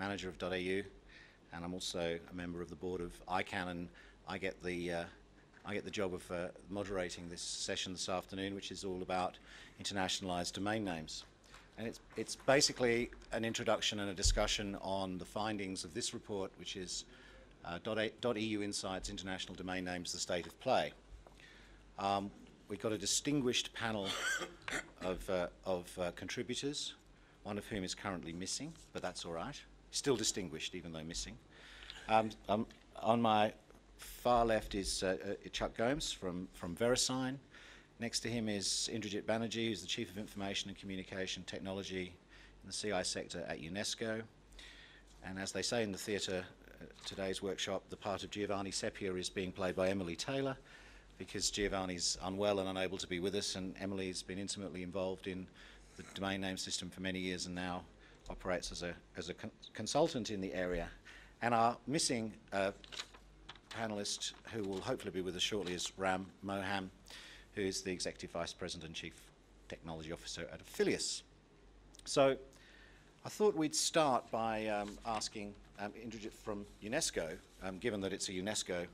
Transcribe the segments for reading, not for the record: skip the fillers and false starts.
manager of .au, and I'm also a member of the board of ICANN, and I get the job of moderating this session this afternoon, which is all about internationalized domain names. And it's basically an introduction and a discussion on the findings of this report, which is .eu Insights International Domain Names, the State of Play. We've got a distinguished panel of contributors, one of whom is currently missing, but that's all right. Still distinguished, even though missing. On my far left is Chuck Gomes from VeriSign. Next to him is Indrajit Banerjee, who's the Chief of Information and Communication Technology in the CI sector at UNESCO. And as they say in the theatre, today's workshop, the part of Giovanni Seppia is being played by Emily Taylor, because Giovanni's unwell and unable to be with us, and Emily's been intimately involved in the domain name system for many years and now operates as a consultant in the area. And our missing panelist, who will hopefully be with us shortly, is Ram Moham, who is the Executive Vice President and Chief Technology Officer at Affilius. So I thought we'd start by asking Indrajit from UNESCO, given that it's a UNESCO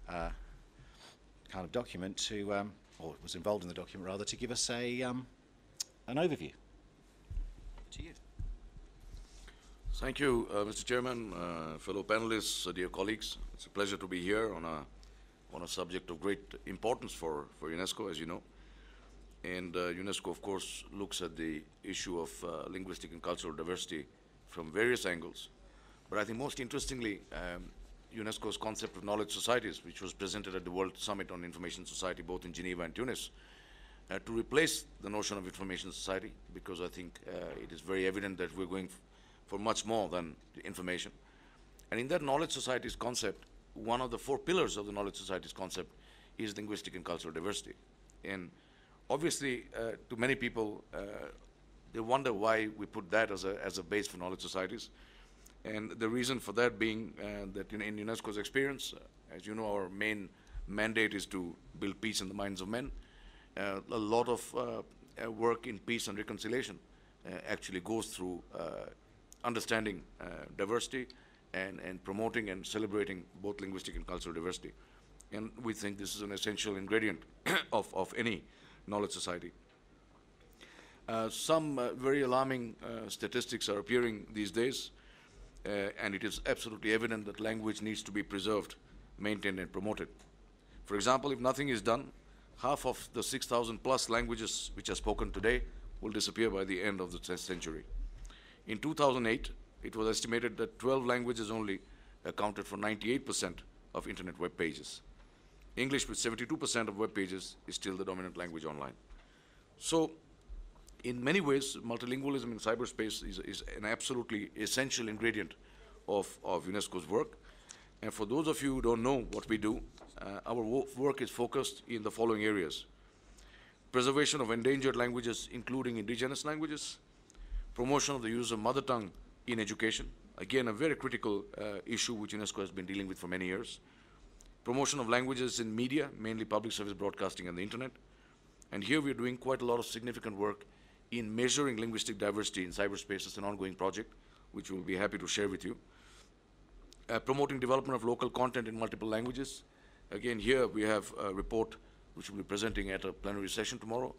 kind of document, to, or was involved in the document rather, to give us an overview. To you. Thank you, Mr. Chairman, fellow panelists, dear colleagues. It's a pleasure to be here on a subject of great importance for UNESCO, as you know. And UNESCO, of course, looks at the issue of linguistic and cultural diversity from various angles. But I think most interestingly, UNESCO's concept of knowledge societies, which was presented at the World Summit on Information Society, both in Geneva and Tunis, to replace the notion of information society, because I think it is very evident that we're going for much more than information. And in that knowledge societies concept, one of the four pillars of the knowledge societies concept is linguistic and cultural diversity. And obviously, to many people, they wonder why we put that as a base for knowledge societies. And the reason for that being that in UNESCO's experience, as you know, our main mandate is to build peace in the minds of men. A lot of work in peace and reconciliation actually goes through understanding diversity and promoting and celebrating both linguistic and cultural diversity. And we think this is an essential ingredient of any knowledge society. Some very alarming statistics are appearing these days. And it is absolutely evident that language needs to be preserved, maintained, and promoted. For example, if nothing is done, half of the 6,000 plus languages which are spoken today will disappear by the end of the century. In 2008, it was estimated that 12 languages only accounted for 98% of internet web pages. English, with 72% of web pages, is still the dominant language online. So, in many ways, multilingualism in cyberspace is an absolutely essential ingredient of UNESCO's work. And for those of you who don't know what we do, our work is focused in the following areas: preservation of endangered languages, including indigenous languages; promotion of the use of mother tongue in education, again, a very critical issue which UNESCO has been dealing with for many years; promotion of languages in media, mainly public service broadcasting and the internet. And here we're doing quite a lot of significant work in measuring linguistic diversity in cyberspace. It's an ongoing project, which we'll be happy to share with you. Promoting development of local content in multiple languages. Again, here we have a report which we'll be presenting at a plenary session tomorrow,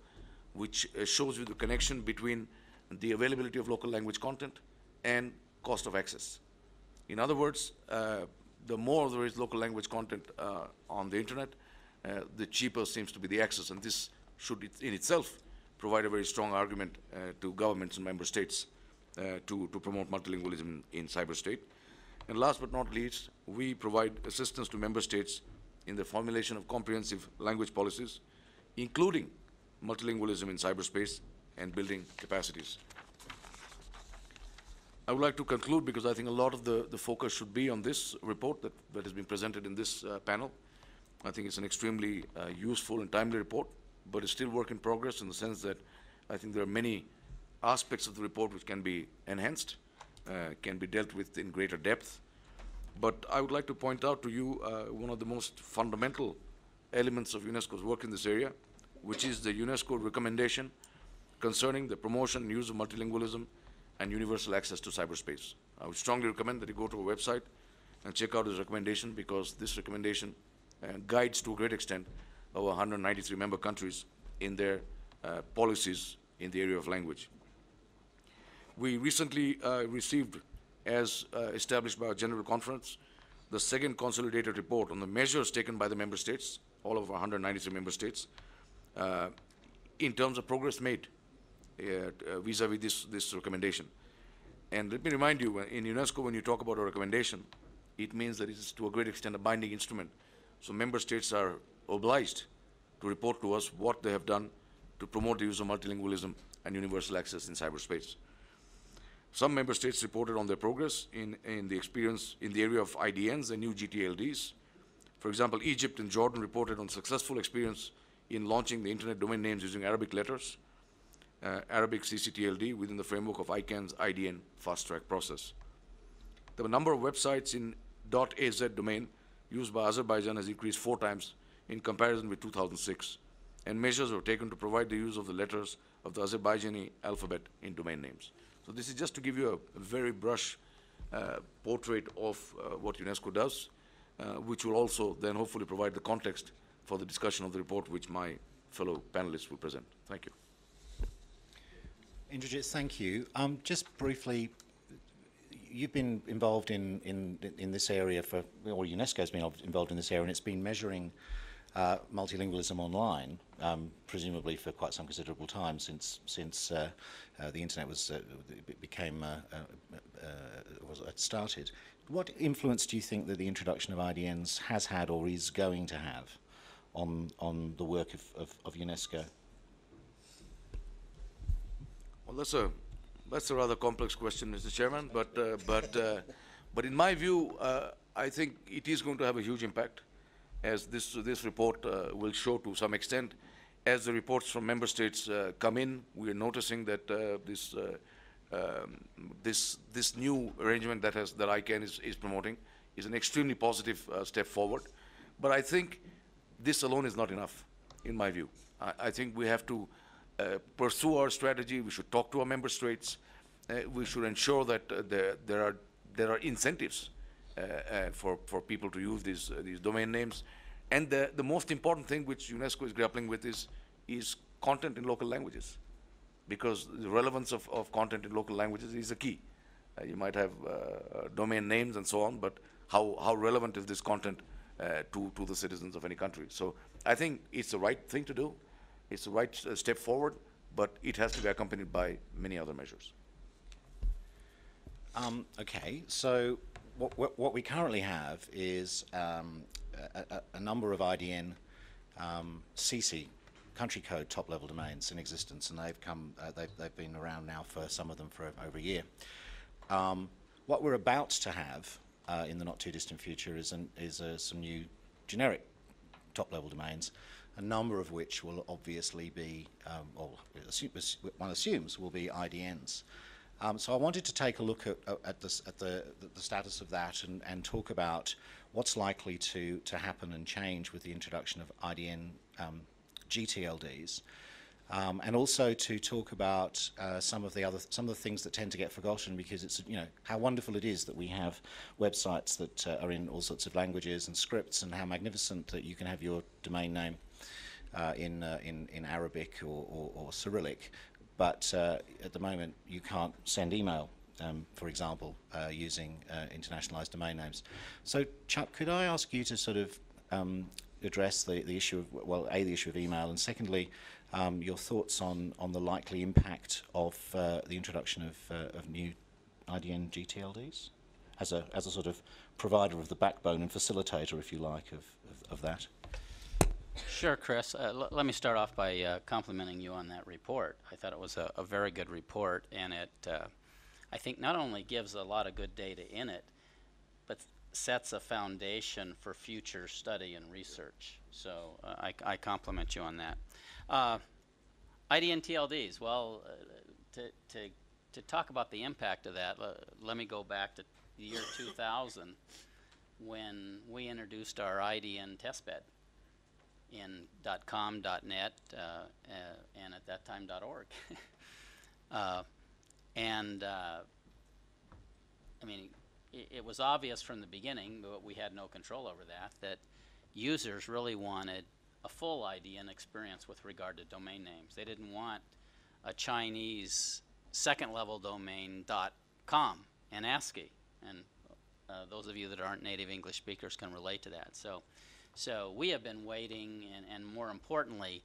which shows you the connection between the availability of local language content and cost of access. In other words, the more there is local language content on the internet, the cheaper seems to be the access, and this should in itself provide a very strong argument to governments and member states to promote multilingualism in cyberstate. And last but not least, we provide assistance to member states in the formulation of comprehensive language policies, including multilingualism in cyberspace and building capacities. I would like to conclude, because I think a lot of the focus should be on this report that has been presented in this panel. I think it's an extremely useful and timely report, but it's still work in progress in the sense that I think there are many aspects of the report which can be enhanced, can be dealt with in greater depth. But I would like to point out to you one of the most fundamental elements of UNESCO's work in this area, which is the UNESCO recommendation concerning the promotion and use of multilingualism and universal access to cyberspace. I would strongly recommend that you go to our website and check out his recommendation, because this recommendation guides to a great extent over 193 member countries in their policies in the area of language. We recently received, as established by our General Conference, the second consolidated report on the measures taken by the member states, all of our 193 member states, in terms of progress made vis-a-vis this recommendation. And let me remind you, in UNESCO, when you talk about a recommendation, it means that it is to a great extent a binding instrument. So member states are obliged to report to us what they have done to promote the use of multilingualism and universal access in cyberspace. Some member states reported on their progress in the experience in the area of IDNs and new gTLDs. For example, Egypt and Jordan reported on successful experience in launching the internet domain names using Arabic letters, Arabic CCTLD, within the framework of ICANN's IDN fast-track process. The number of websites in .az domain used by Azerbaijan has increased 4 times in comparison with 2006, and measures were taken to provide the use of the letters of the Azerbaijani alphabet in domain names. So this is just to give you a very brush portrait of what UNESCO does, which will also then hopefully provide the context for the discussion of the report which my fellow panelists will present. Thank you. Indrajit, thank you. Just briefly, you've been involved in this area for, or UNESCO's been involved in this area, and it's been measuring multilingualism online, presumably for quite some considerable time since the internet was started. What influence do you think that the introduction of IDNs has had or is going to have on the work of UNESCO? Well, that's a rather complex question, Mr. Chairman. But in my view, I think it is going to have a huge impact, as this report will show to some extent. As the reports from member states come in, we are noticing that this new arrangement that ICANN is promoting is an extremely positive step forward. But I think this alone is not enough, in my view. I think we have to pursue our strategy. We should talk to our member states. We should ensure that there are incentives for people to use these domain names. And the most important thing which UNESCO is grappling with is content in local languages, because the relevance of content in local languages is a key. You might have domain names and so on, but how relevant is this content to the citizens of any country? So I think it's the right thing to do. It's the right step forward, but it has to be accompanied by many other measures. Okay, so what we currently have is a number of IDN CC country code top-level domains in existence, and they've been around now for some of them for over a year. What we're about to have in the not too distant future is some new generic top-level domains, a number of which will obviously be, or one assumes, will be IDNs. So I wanted to take a look at the status of that and talk about what's likely to happen and change with the introduction of IDN gTLDs, and also to talk about some of the things that tend to get forgotten, because it's how wonderful it is that we have websites that are in all sorts of languages and scripts, and how magnificent that you can have your domain name in Arabic or Cyrillic, but at the moment you can't send email, for example, using internationalized domain names. So Chuck, could I ask you to sort of address the issue of, well, the issue of email, and secondly, your thoughts on the likely impact of the introduction of new IDN gTLDs as a sort of provider of the backbone and facilitator, if you like, of that? Sure, Chris. Let me start off by complimenting you on that report. I thought it was a very good report, and it, I think, not only gives a lot of good data in it, but sets a foundation for future study and research. So I compliment you on that. IDN TLDs, well, to talk about the impact of that, let me go back to the year 2000 when we introduced our IDN testbed in .com, .net, and at that time .org. And I mean, it was obvious from the beginning, but we had no control over that, that users really wanted a full IDN experience with regard to domain names. They didn't want a Chinese second-level domain .com and ASCII. And those of you that aren't native English speakers can relate to that. So we have been waiting, and more importantly,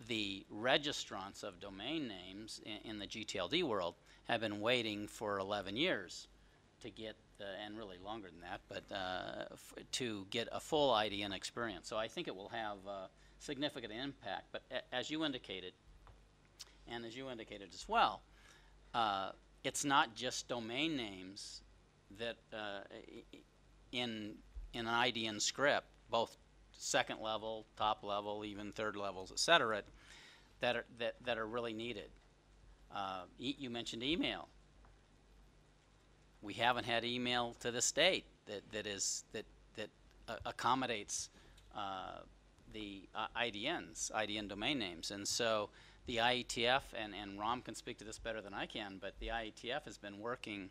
the registrants of domain names in the gTLD world have been waiting for 11 years to get, and really longer than that, but to get a full IDN experience. So I think it will have significant impact. But as you indicated, and as you indicated as well, it's not just domain names that in an IDN script, both second level, top level, even third levels, et cetera, that are really needed. You mentioned email. We haven't had email to this date that accommodates the IDNs, IDN domain names, and so the IETF, and Ram can speak to this better than I can, but the IETF has been working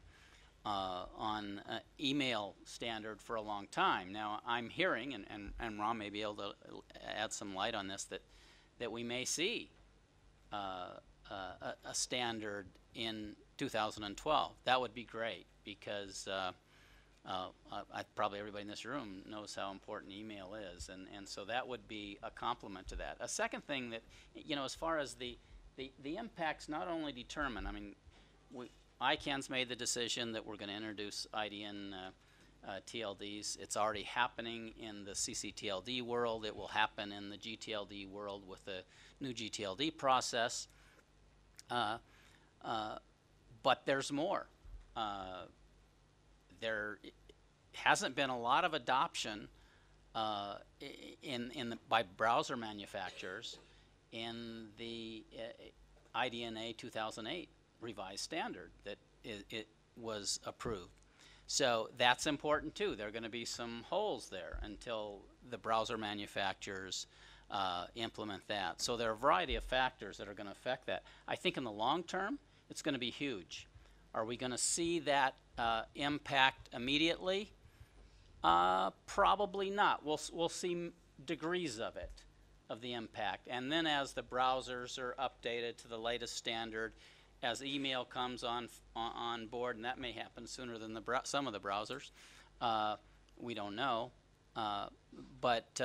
on email standard for a long time. Now I'm hearing, and Ram may be able to add some light on this, that we may see a standard in 2012. That would be great, because probably everybody in this room knows how important email is, and so that would be a complement to that. A second thing that, as far as the impacts, not only determine, I mean, ICANN's made the decision that we're going to introduce IDN TLDs. It's already happening in the CCTLD world. It will happen in the gTLD world with the new gTLD process. But there's more. There hasn't been a lot of adoption by browser manufacturers in the IDNA 2008 revised standard that it was approved. So that's important too. There are going to be some holes there until the browser manufacturers implement that. So there are a variety of factors that are going to affect that. I think in the long term, it's going to be huge. Are we going to see that impact immediately? Probably not. We'll see degrees of it, of the impact. And then as the browsers are updated to the latest standard, as email comes on board, and that may happen sooner than some of the browsers, we don't know, but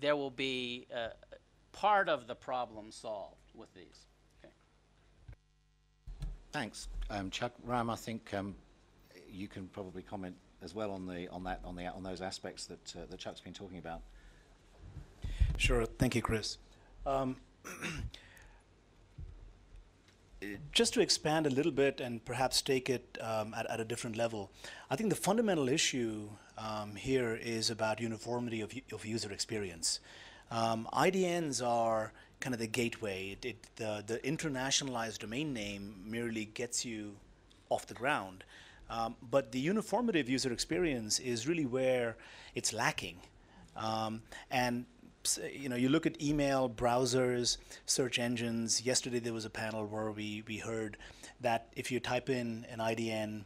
there will be part of the problem solved with these. Okay. Thanks, Chuck. Ram, I think you can probably comment as well on those aspects that Chuck's been talking about. Sure. Thank you, Chris. Just to expand a little bit and perhaps take it at a different level, I think the fundamental issue here is about uniformity of user experience. IDNs are kind of the gateway. The internationalized domain name merely gets you off the ground. But the uniformity of user experience is really where it's lacking. And you look at email, browsers, search engines. Yesterday there was a panel where we heard that if you type in an IDN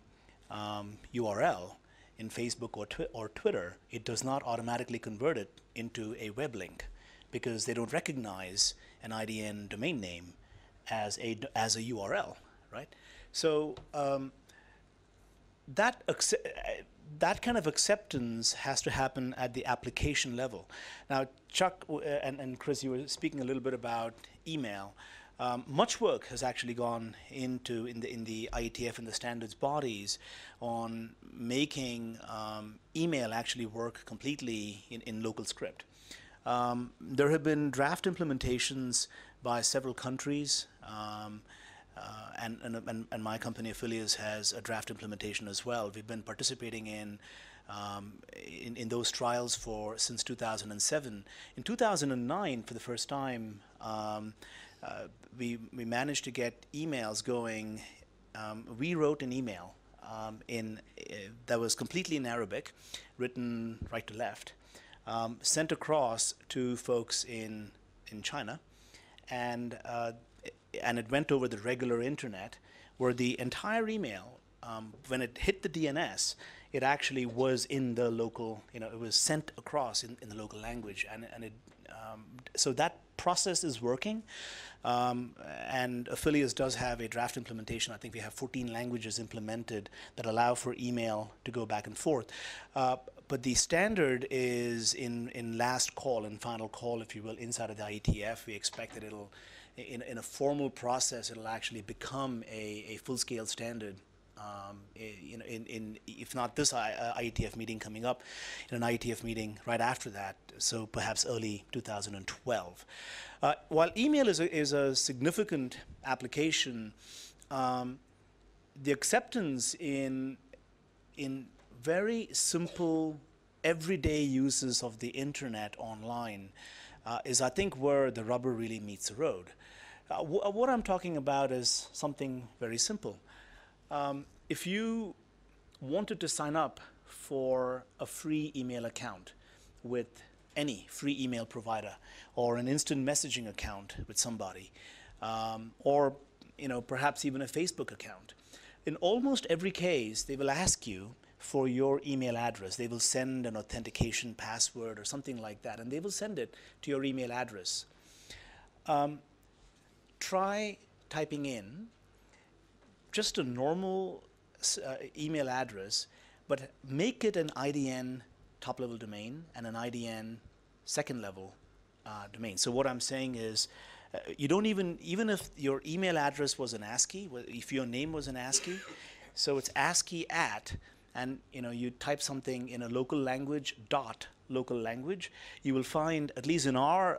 URL in Facebook or Twitter, it does not automatically convert it into a web link because they don't recognize an IDN domain name as a URL, right? So that kind of acceptance has to happen at the application level. Now, Chuck and Chris, you were speaking a little bit about email. Much work has actually gone into in the IETF and the standards bodies on making email actually work completely in local script. There have been draft implementations by several countries. And my company, Affiliates, has a draft implementation as well. We've been participating in those trials since 2007. In 2009, for the first time, we managed to get emails going. We wrote an email that was completely in Arabic, written right to left, sent across to folks in China, and and it went over the regular internet, where the entire email, when it hit the DNS, it actually was in the local, it was sent across in the local language, and it, so that process is working. And Affiliates does have a draft implementation. I think we have 14 languages implemented that allow for email to go back and forth. But the standard is in last call, in final call, if you will, inside of the IETF. We expect that it'll, in a formal process, it'll actually become a full-scale standard. If not this IETF meeting coming up, in an IETF meeting right after that, so perhaps early 2012. While email is a significant application, the acceptance in very simple, everyday uses of the internet online is, I think, where the rubber really meets the road. What I'm talking about is something very simple. If you wanted to sign up for a free email account with any free email provider, or an instant messaging account with somebody, or perhaps even a Facebook account, in almost every case they will ask you for your email address. They will send an authentication password or something like that, and they will send it to your email address. Try typing in just a normal email address, but make it an IDN top-level domain and an IDN second-level domain. So what I'm saying is, you don't even if your email address was an ASCII, if your name was an ASCII, so it's ASCII at, and you type something in a local language, local language, you will find, at least in our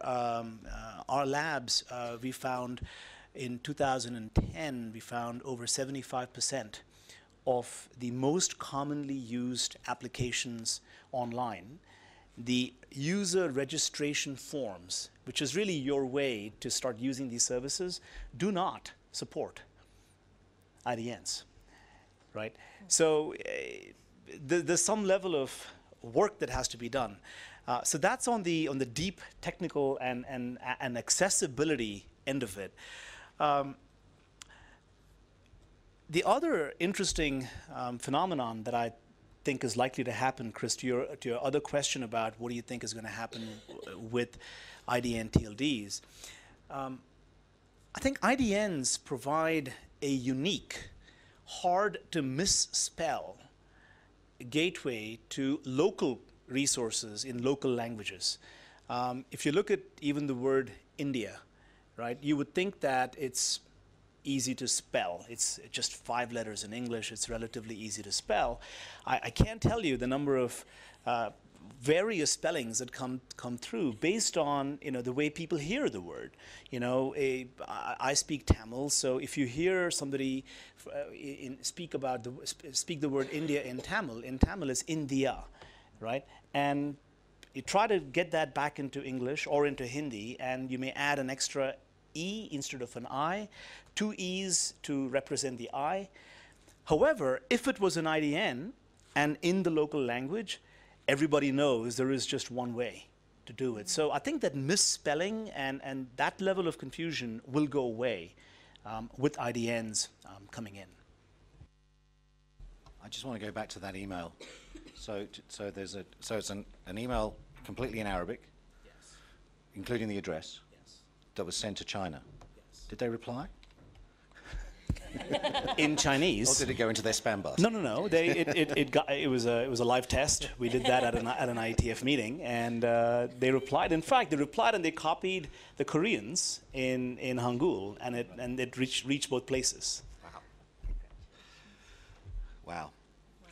labs, we found in 2010, we found over 75% of the most commonly used applications online, the user registration forms, which is really your way to start using these services, do not support IDNs, right? So there's some level of work that has to be done. So that's on the deep technical and accessibility end of it. The other interesting phenomenon that I think is likely to happen, Chris, to your other question about what do you think is going to happen with IDN TLDs, I think IDNs provide a unique, hard to misspell gateway to local resources in local languages. If you look at even the word India, right, you would think that it's easy to spell. It's just 5 letters in English. It's relatively easy to spell. I can't tell you the number of various spellings that come through based on the way people hear the word. I speak Tamil, so if you hear somebody speak the word India in Tamil is India, right? And you try to get that back into English or into Hindi, and you may add an extra E instead of an I, 2 E's to represent the I. However, if it was an IDN and in the local language, everybody knows there is just one way to do it. So I think that misspelling and that level of confusion will go away with IDNs coming in. I just want to go back to that email. So it's an email completely in Arabic, Yes. including the address, Yes. that was sent to China. Yes. Did they reply? In Chinese. Or did it go into their spam box? No. It was a live test. We did that at an IETF meeting, and they replied. In fact, they replied and they copied the Koreans in Hangul, and it reached both places. Wow.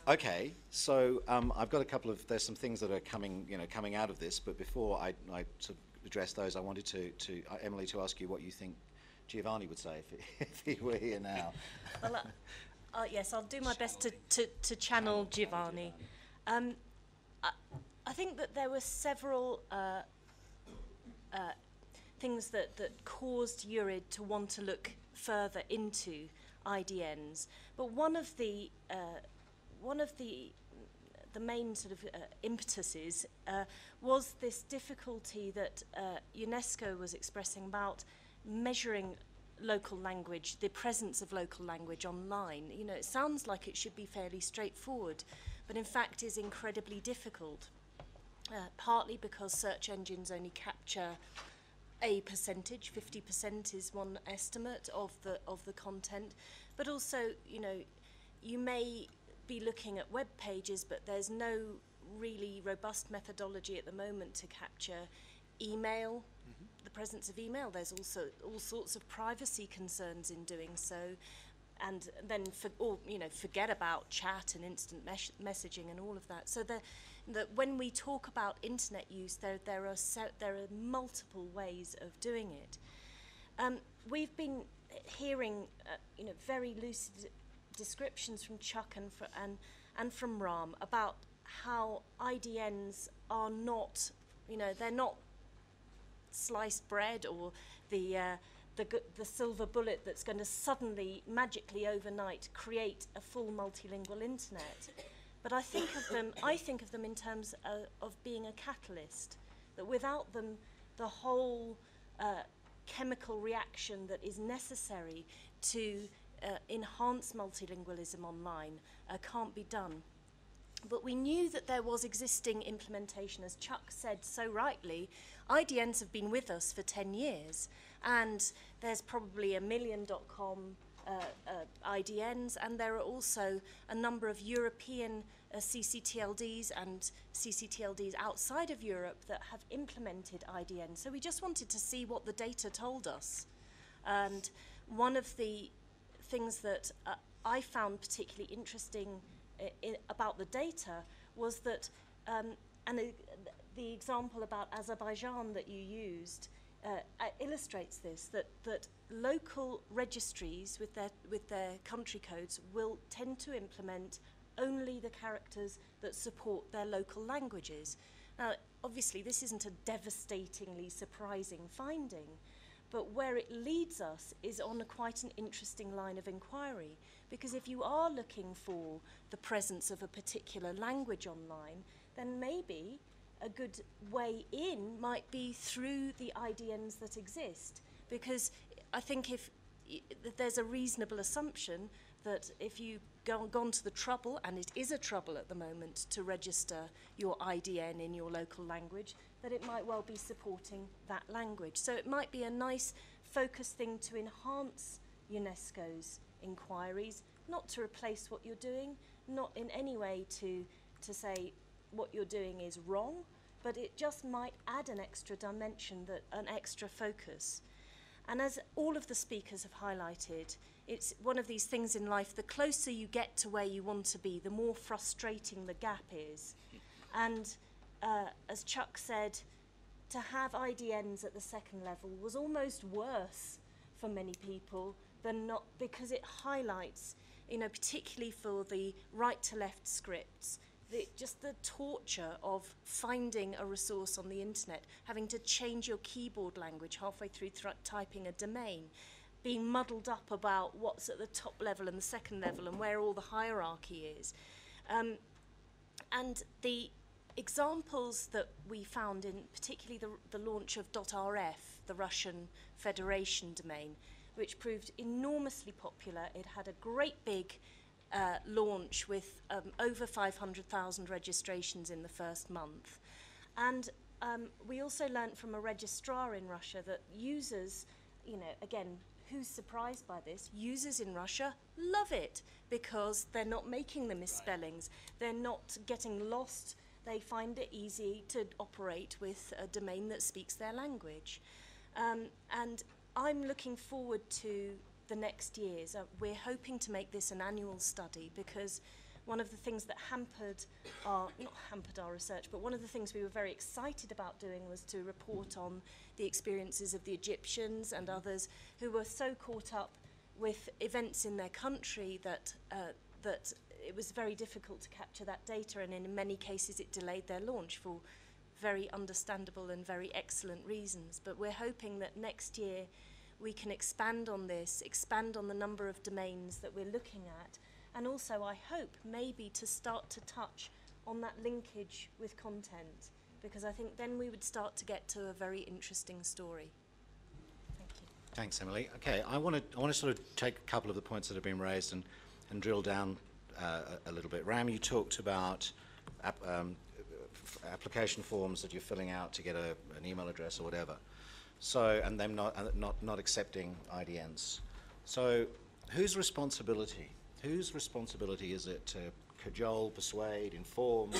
Okay, so I've got a couple of, there's some things that are coming out of this, but before I sort of address those, I wanted to Emily, to ask you what you think Giovanni would say if he were here now. Well, yes, I'll do my best to channel Giovanni. I think that there were several things that caused Urid to want to look further into IDNs, but one of the main sort of impetuses was this difficulty that UNESCO was expressing about measuring local language, the presence of local language online. You know, it sounds like it should be fairly straightforward, but in fact is incredibly difficult. Partly because search engines only capture a percentage, 50% is one estimate of the content, but also, you know, you may be looking at web pages, but there's no really robust methodology at the moment to capture email, the presence of email. There's also all sorts of privacy concerns in doing so, and then forget about chat and instant messaging and all of that. So that when we talk about internet use, there are multiple ways of doing it. We've been hearing very lucid descriptions from Chuck and from Ram about how IDNs are not, they're not sliced bread or the silver bullet that's going to suddenly, magically overnight, create a full multilingual internet. But I think of them in terms of being a catalyst, that without them, the whole chemical reaction that is necessary to enhance multilingualism online can't be done. But we knew that there was existing implementation. As Chuck said so rightly, IDNs have been with us for 10 years, and there's probably 1 million.com IDNs, and there are also a number of European CCTLDs and CCTLDs outside of Europe that have implemented IDNs. So we just wanted to see what the data told us. And one of the things that I found particularly interesting about the data was that, the example about Azerbaijan that you used illustrates this, that local registries with their country codes will tend to implement only the characters that support their local languages. Now, obviously, this isn't a devastatingly surprising finding, but where it leads us is on quite an interesting line of inquiry, because if you are looking for the presence of a particular language online, then maybe a good way in might be through the IDNs that exist, because I think if there's a reasonable assumption that if you've gone to the trouble, and it is a trouble at the moment, to register your IDN in your local language, that it might well be supporting that language. So it might be a nice focused thing to enhance UNESCO's inquiries, not to replace what you're doing, not in any way to say what you're doing is wrong, but it just might add an extra dimension, an extra focus. And as all of the speakers have highlighted, it's one of these things in life, the closer you get to where you want to be, the more frustrating the gap is. And as Chuck said, to have IDNs at the second level was almost worse for many people than not, because it highlights, particularly for the right to left scripts, just the torture of finding a resource on the internet, having to change your keyboard language halfway through typing a domain, being muddled up about what's at the top level and the second level and where all the hierarchy is. And the examples that we found in particularly the launch of .rf, the Russian Federation domain, which proved enormously popular. It had a great big launch with over 500,000 registrations in the first month. And we also learnt from a registrar in Russia that users, again, who's surprised by this? Users in Russia love it because they're not making the misspellings. They're not getting lost. They find it easy to operate with a domain that speaks their language. And I'm looking forward to the next years. We're hoping to make this an annual study, because one of the things that not hampered our research, but one of the things we were very excited about doing was to report on the experiences of the Egyptians and others who were so caught up with events in their country that it was very difficult to capture that data, and in many cases it delayed their launch for very understandable and very excellent reasons. But we're hoping that next year we can expand on this, expand on the number of domains that we're looking at, and also, I hope, maybe to start to touch on that linkage with content, because I think then we would start to get to a very interesting story. Thank you. Thanks, Emily. Okay, I want to sort of take a couple of the points that have been raised and drill down a little bit. Ram, you talked about application forms that you're filling out to get an email address or whatever. So, and them not accepting IDNs. So, whose responsibility? Whose responsibility is it to cajole, persuade, inform,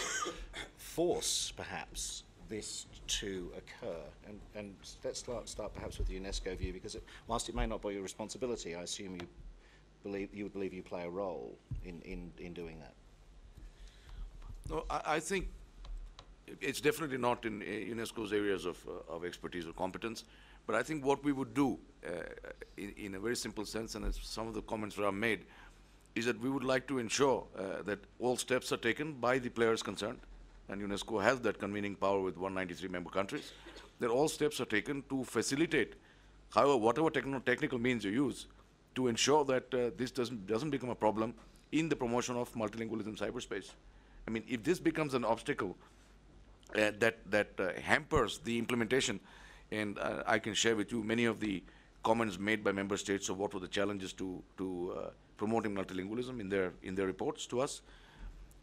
force, perhaps, this to occur? And let's start perhaps with the UNESCO view, because whilst it may not be your responsibility, I assume you would believe you play a role in doing that. No, I think it's definitely not in UNESCO's areas of expertise or competence, but I think what we would do in a very simple sense, and as some of the comments were made, is that we would like to ensure that all steps are taken by the players concerned, and UNESCO has that convening power with 193 member countries, that all steps are taken to facilitate, however, whatever technical means you use, to ensure that this doesn't become a problem in the promotion of multilingualism in cyberspace. I mean, if this becomes an obstacle that hampers the implementation, and I can share with you many of the comments made by member states of what were the challenges to promoting multilingualism in their reports to us.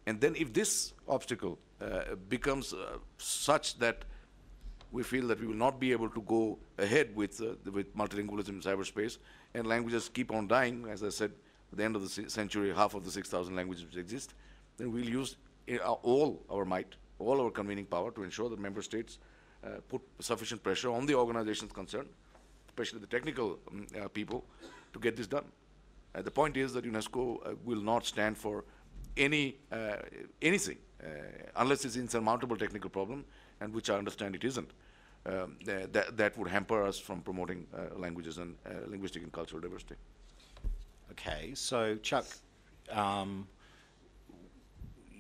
And then if this obstacle becomes such that we feel that we will not be able to go ahead with multilingualism in cyberspace, and languages keep on dying, as I said, at the end of the century, half of the 6,000 languages which exist, then we'll use all our might, all our convening power to ensure that member states put sufficient pressure on the organizations concerned, especially the technical people, to get this done. The point is that UNESCO will not stand for anything unless it's an insurmountable technical problem, and which I understand it isn't. That would hamper us from promoting languages and linguistic and cultural diversity. Okay, so Chuck,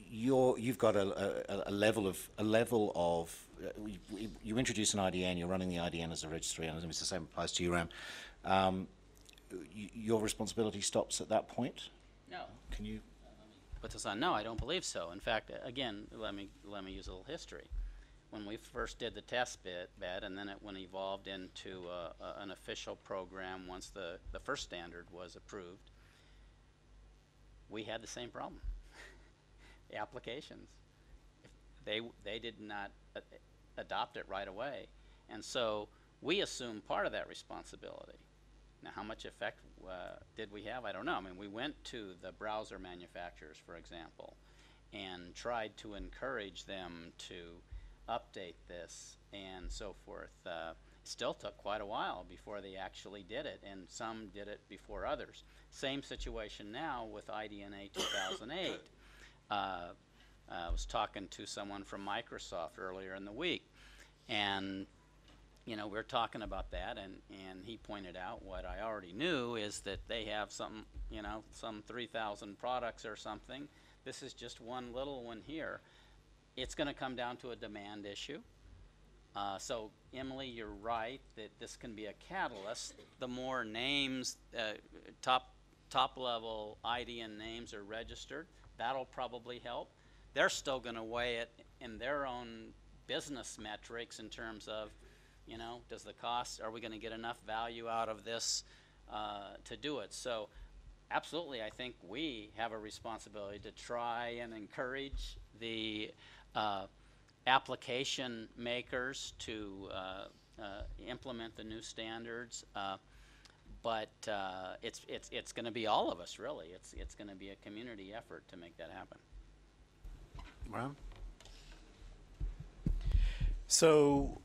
you've got a level of you introduce an IDN, you're running the IDN as a registry, and it's the same applies to you, Ram. Your responsibility stops at that point? No. Can you put this on? No, I don't believe so. In fact, again, let me use a little history. When we first did the test bed, and then it evolved into an official program once the first standard was approved, we had the same problem. The applications, they did not adopt it right away, and so we assumed part of that responsibility. Now, how much effect did we have? I don't know. I mean, we went to the browser manufacturers, for example, and tried to encourage them to update this and so forth. Still took quite a while before they actually did it, and some did it before others. Same situation now with IDNA 2008. I was talking to someone from Microsoft earlier in the week, and we're talking about that, and he pointed out what I already knew, is that they have some 3,000 products or something. This is just one little one here. It's going to come down to a demand issue. So, Emily, you're right that this can be a catalyst. The more names, top-level IDN names are registered, that'll probably help. They're still going to weigh it in their own business metrics in terms of, does the cost, are we going to get enough value out of this to do it? So absolutely, I think we have a responsibility to try and encourage the application makers to implement the new standards, but it's going to be all of us, really. It's going to be a community effort to make that happen. Ram? So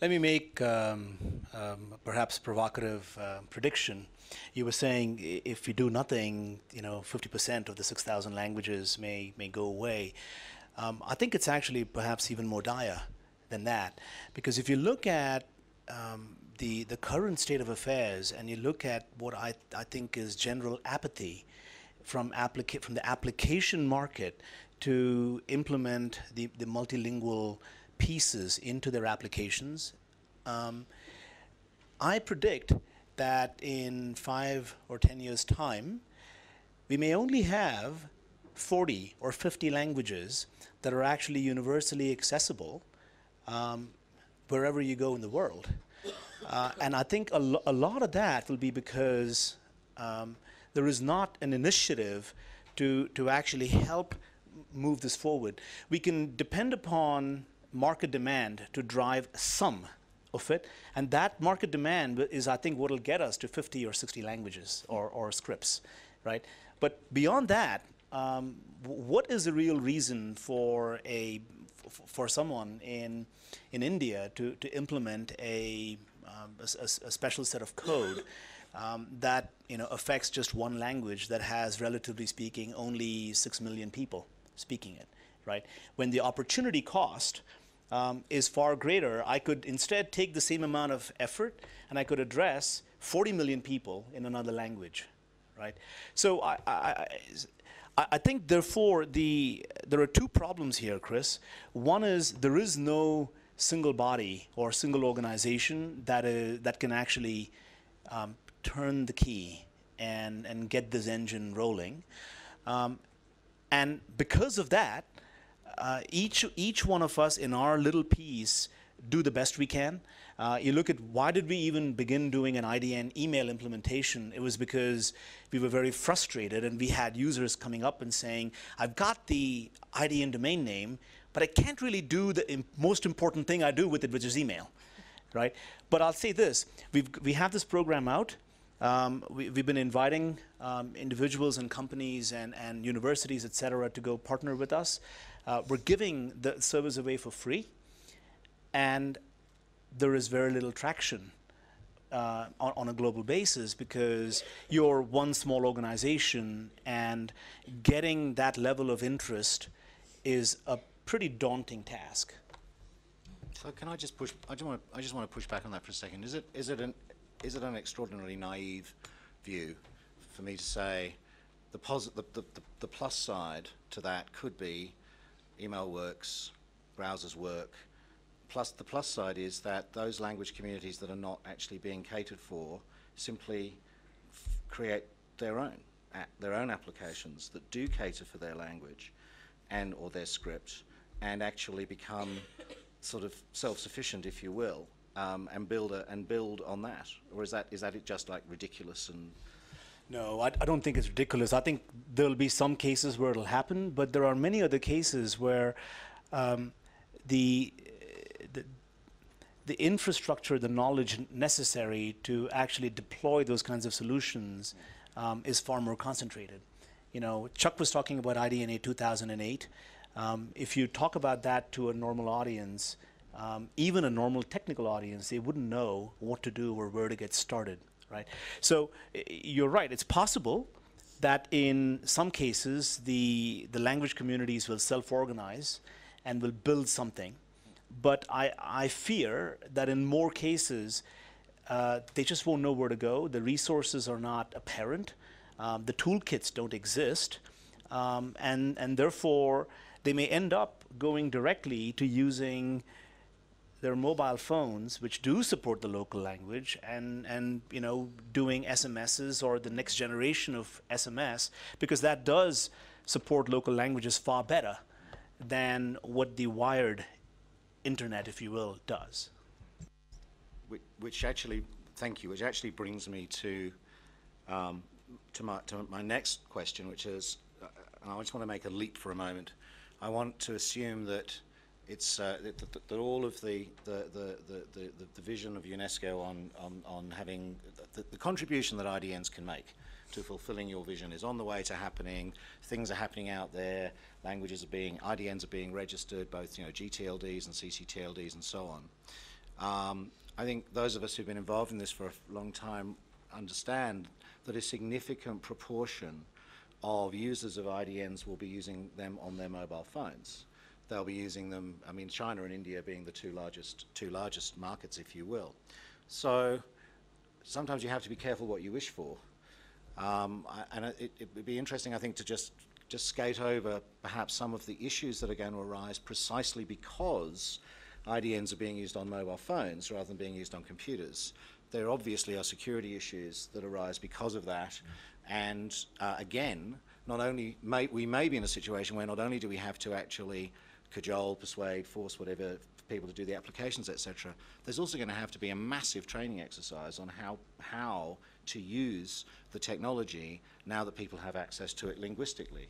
let me make perhaps provocative prediction. You were saying if we do nothing, 50% of the 6,000 languages may go away. I think it's actually perhaps even more dire than that, because if you look at the current state of affairs, and you look at what I think is general apathy from the application market to implement the multilingual pieces into their applications, I predict that in 5 or 10 years' time, we may only have 40 or 50 languages that are actually universally accessible wherever you go in the world. And I think a lot of that will be because there is not an initiative to actually help move this forward. We can depend upon market demand to drive some of it, and that market demand is, I think, what will get us to 50 or 60 languages or scripts, right? But beyond that, what is the real reason for someone in India to implement a special set of code that affects just one language that has, relatively speaking, only 6 million people speaking it, right? When the opportunity cost is far greater, I could instead take the same amount of effort and I could address 40 million people in another language, right? So I think, therefore, there are two problems here, Chris. One is there is no single body or single organization that can actually turn the key and get this engine rolling. And because of that, each one of us in our little piece do the best we can. You look at why did we even begin doing an IDN email implementation? It was because we were very frustrated and we had users coming up and saying, I've got the IDN domain name, but I can't really do the most important thing I do with it, which is email, right? But I'll say this, we have this program out. We've been inviting individuals and companies and universities, et cetera, to go partner with us. We're giving the service away for free, and there is very little traction on a global basis because you're one small organization, and getting that level of interest is a pretty daunting task. So can I just push? I just want to push back on that for a second. Is it an extraordinarily naive view for me to say the plus side to that could be email works, browsers work. Plus, the plus side is that those language communities that are not actually being catered for simply create their own applications that do cater for their language or their script, and actually become sort of self-sufficient, if you will, and build on that. Or is that it just like ridiculous and? No, I don't think it's ridiculous. I think there'll be some cases where it'll happen, but there are many other cases where the infrastructure, the knowledge necessary to actually deploy those kinds of solutions is far more concentrated. Chuck was talking about IDNA 2008. If you talk about that to a normal audience, even a normal technical audience, they wouldn't know what to do or where to get started. Right? So you're right, it's possible that in some cases the language communities will self-organize and will build something, but I fear that in more cases they just won't know where to go, the resources are not apparent, the toolkits don't exist, and therefore they may end up going directly to using their mobile phones, which do support the local language, and doing SMSs or the next generation of SMS, because that does support local languages far better than what the wired internet, if you will, does. Which actually, thank you. Which actually brings me to my next question, which is, and I just want to make a leap for a moment. I want to assume that it's that all of the vision of UNESCO on having the contribution that IDNs can make to fulfilling your vision is on the way to happening. Things are happening out there. IDNs are being registered, both gTLDs and ccTLDs and so on. I think those of us who've been involved in this for a long time understand that a significant proportion of users of IDNs will be using them on their mobile phones. They'll be using them, China and India being the two largest markets, if you will. So sometimes you have to be careful what you wish for. And it would be interesting, I think, to just skate over perhaps some of the issues that are going to arise precisely because IDNs are being used on mobile phones rather than being used on computers. There obviously are security issues that arise because of that. And again, we may be in a situation where not only do we have to actually cajole, persuade, force, whatever, people to do the applications, etc., there's also going to have to be a massive training exercise on how to use the technology now that people have access to it linguistically.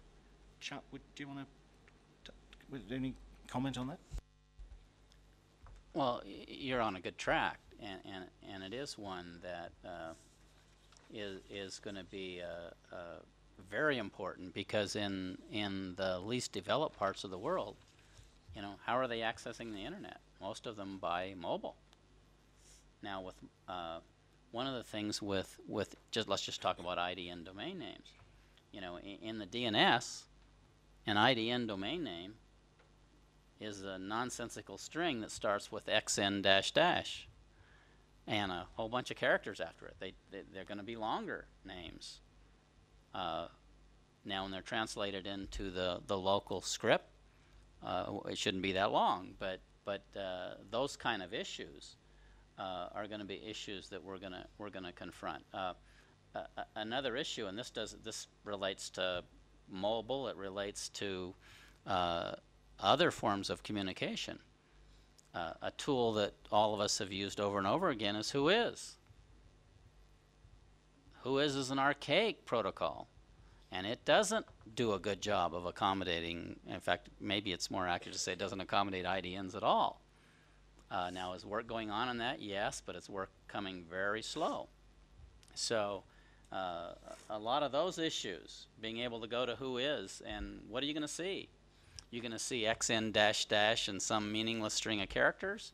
Chuck, do you want to any comment on that? Well, you're on a good track, and it is one that is going to be very important, because in the least developed parts of the world, you know, how are they accessing the internet? Most of them by mobile. Now, with one of the things with let's just talk about IDN domain names. You know, in the DNS, an IDN domain name is a nonsensical string that starts with xn -- and a whole bunch of characters after it. They're going to be longer names. Now, when they're translated into the local script, it shouldn't be that long. But those kind of issues are going to be issues that we're going to confront. Another issue, and this relates to mobile. It relates to other forms of communication. A tool that all of us have used over and over again is Whois. Whois is an archaic protocol, and it doesn't do a good job of accommodating. In fact, maybe it's more accurate to say it doesn't accommodate IDNs at all. Now, is work going on that? Yes, but it's work coming very slow. So a lot of those issues, being able to go to Whois, and what are you going to see? You're going to see xn -- and some meaningless string of characters.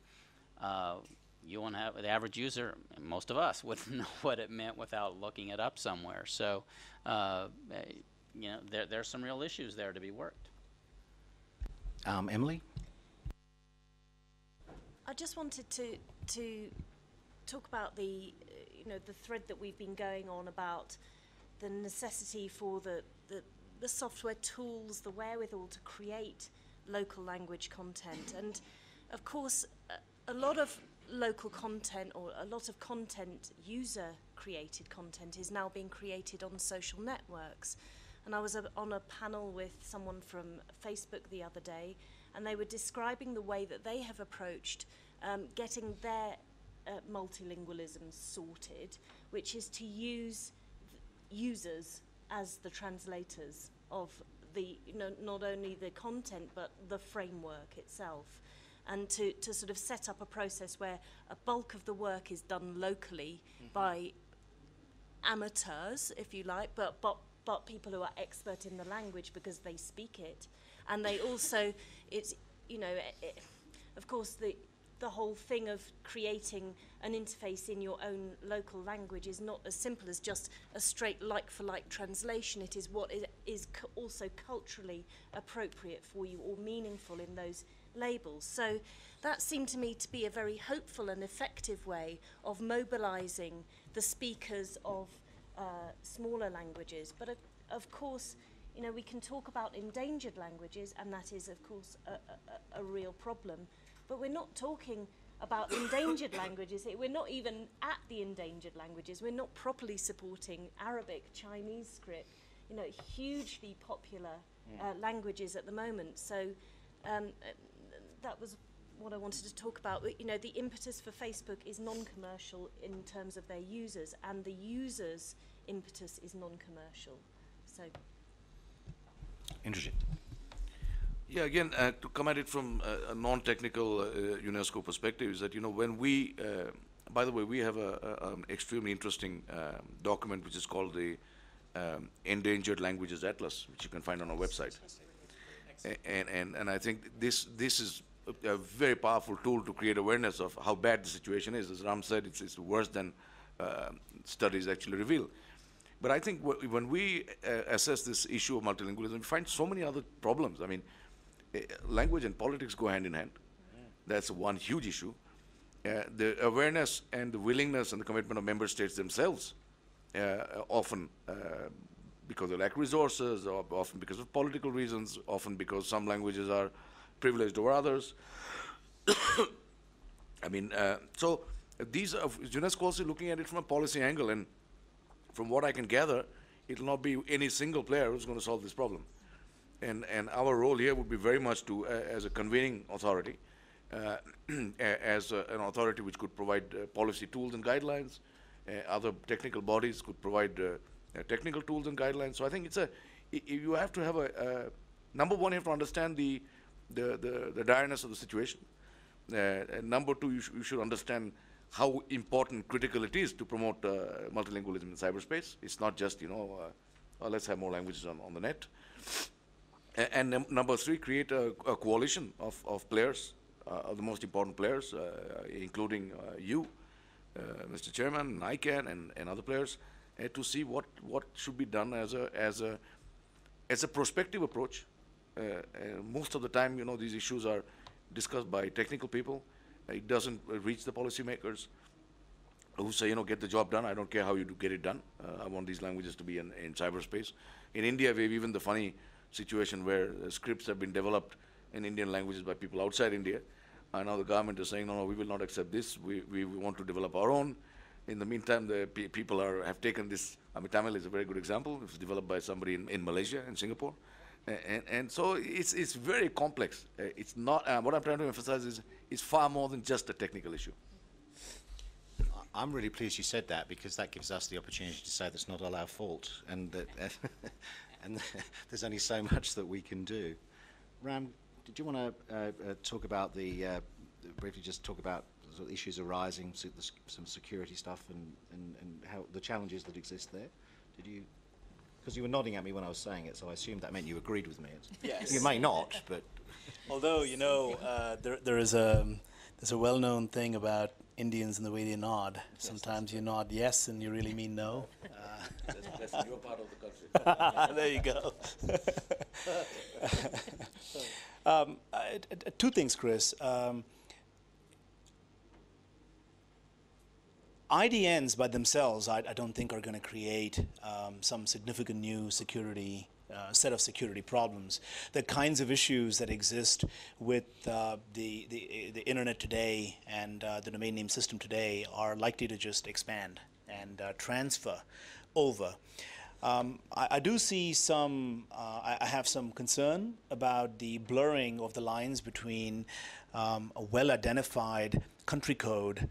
You won't have the average user, most of us, wouldn't know what it meant without looking it up somewhere. So, you know, there's some real issues there to be worked. Emily? I just wanted to talk about the thread that we've been going on about the necessity for the software tools, the wherewithal to create local language content. And of course, a lot of local content, or a lot of content, user-created content, is now being created on social networks. And I was on a panel with someone from Facebook the other day, and they were describing the way that they have approached getting their multilingualism sorted, which is to use users as the translators of the, not only the content but the framework itself, and to sort of set up a process where a bulk of the work is done locally by amateurs, if you like, but people who are expert in the language because they speak it, and they also, of course, the whole thing of creating an interface in your own local language is not as simple as just a straight like-for-like translation. It is what is also culturally appropriate for you or meaningful in those labels. So that seemed to me to be a very hopeful and effective way of mobilizing the speakers of smaller languages. But of course, we can talk about endangered languages, and that is, of course, a real problem. But we're not talking about endangered languages. We're not even at the endangered languages. We're not properly supporting Arabic, Chinese script, hugely popular languages at the moment. So that was what I wanted to talk about. The impetus for Facebook is non-commercial in terms of their users, and the users' impetus is non-commercial. So, Interesting. Yeah, again, to come at it from a non-technical UNESCO perspective, is that, when we, by the way, we have an extremely interesting document which is called the Endangered Languages Atlas, which you can find on our website. And I think this is a very powerful tool to create awareness of how bad the situation is. As Ram said, it's worse than studies actually reveal. But I think when we assess this issue of multilingualism, we find so many other problems. I mean, language and politics go hand in hand. That's one huge issue. The awareness and the willingness and the commitment of member states themselves, often because they lack resources, or often because of political reasons, often because some languages are privileged over others. I mean, so these are, UNESCO also looking at it from a policy angle, and from what I can gather, it will not be any single player who's going to solve this problem. And our role here would be very much to, as a convening authority, as an authority which could provide policy tools and guidelines. Other technical bodies could provide technical tools and guidelines. So I think you have to have number one, you have to understand the direness of the situation. And number two, you should understand how important, critical it is to promote multilingualism in cyberspace. It's not just, let's have more languages on the net. And number three, create a coalition of players, of the most important players, including you, Mr. Chairman, ICANN, and other players, to see what should be done as a prospective approach. Most of the time, these issues are discussed by technical people. It doesn't reach the policymakers who say, get the job done. I don't care how you get it done. I want these languages to be in cyberspace. In India, we have even the funny situation where scripts have been developed in Indian languages by people outside India. And now the government is saying, no, we will not accept this. We want to develop our own. In the meantime, the people have taken this. Tamil is a very good example. It was developed by somebody in Malaysia and Singapore. And so it's very complex. It's not, what I'm trying to emphasize is it's far more than just a technical issue. I'm really pleased you said that, because that gives us the opportunity to say that's not all our fault, and that and there's only so much that we can do. Ram, did you want to talk about briefly just talk about sort of issues arising, some security stuff, and how the challenges that exist there? Did you? Because you were nodding at me when I was saying it, so I assumed that meant you agreed with me. Yes. You may not, but Although, there's a well-known thing about Indians and the way they nod. Sometimes you nod yes and you really mean no. That's your part of the country. There you go. Two things, Chris. IDNs by themselves, I don't think are going to create some significant new set of security problems. The kinds of issues that exist with the internet today and the domain name system today are likely to just expand and transfer over. I do see I have some concern about the blurring of the lines between a well-identified country code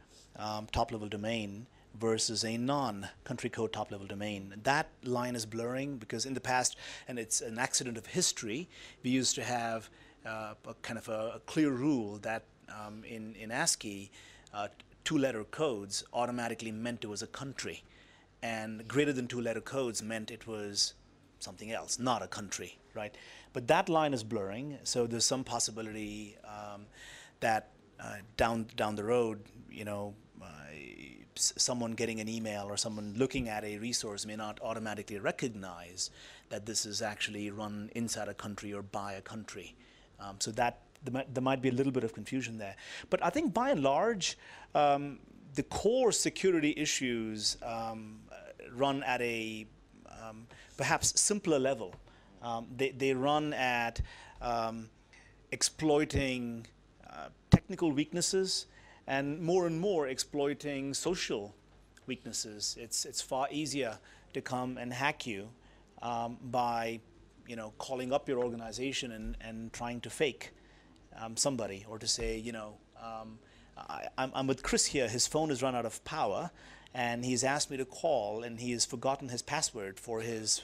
top-level domain versus a non-country code top-level domain. That line is blurring because in the past, and it's an accident of history, we used to have a kind of a clear rule that in ASCII, two-letter codes automatically meant it was a country, and greater than two-letter codes meant it was something else, not a country, right? But that line is blurring, so there's some possibility that down the road, someone getting an email or someone looking at a resource may not automatically recognize that this is actually run inside a country or by a country. So that there might be a little bit of confusion there. But I think by and large, the core security issues run at a perhaps simpler level. They run at exploiting technical weaknesses and more exploiting social weaknesses. It's far easier to come and hack you by calling up your organization and trying to fake somebody, or to say, I'm with Chris here, his phone has run out of power and he's asked me to call and he has forgotten his password for his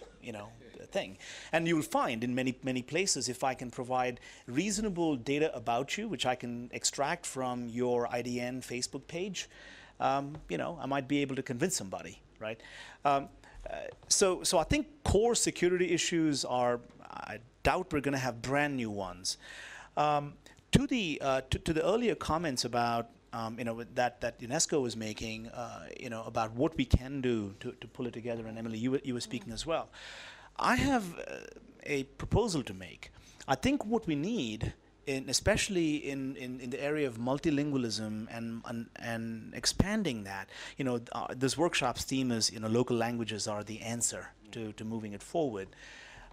thing. And you'll find in many places, if I can provide reasonable data about you, which I can extract from your IDN Facebook page, I might be able to convince somebody, right? So I think core security issues I doubt we're going to have brand new ones. To the earlier comments about that UNESCO was making, about what we can do to pull it together, and Emily, you were speaking as well. I have a proposal to make. I think what we need, especially in the area of multilingualism and expanding that, this workshop's theme is, local languages are the answer to moving it forward.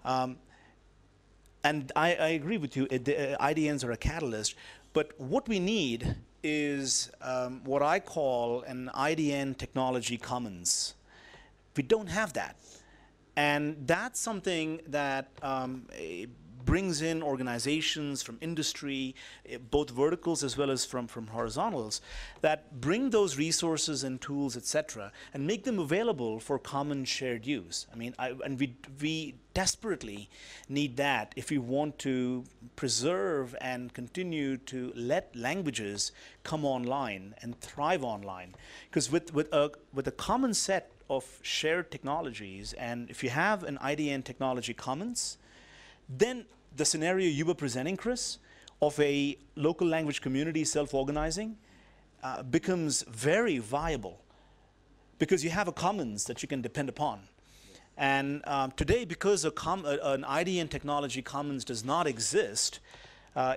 And I agree with you, the IDNs are a catalyst, but what we need is what I call an IDN technology commons. We don't have that. And that's something that brings in organizations from industry, both verticals as well as from horizontals, that bring those resources and tools, etc., and make them available for common shared use. I mean, and we desperately need that if we want to preserve and continue to let languages come online and thrive online. Because with a common set of shared technologies, and if you have an IDN technology commons, then the scenario you were presenting, Chris, of a local language community self-organizing becomes very viable, because you have a commons that you can depend upon. And today, because an IDN technology commons does not exist,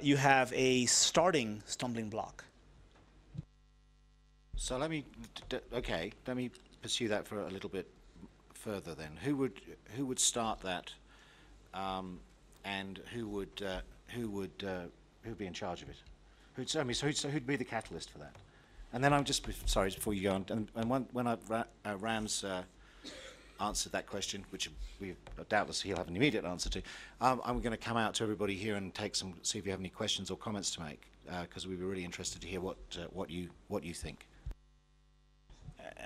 you have a starting stumbling block. So let me pursue that for a little bit further then. Who would start that, and who'd be in charge of it? Who'd be the catalyst for that? And then I'm just sorry before you go on. And when Ram's answered that question, which doubtless he'll have an immediate answer to, I'm going to come out to everybody here and see if you have any questions or comments to make, because we'd be really interested to hear what you think.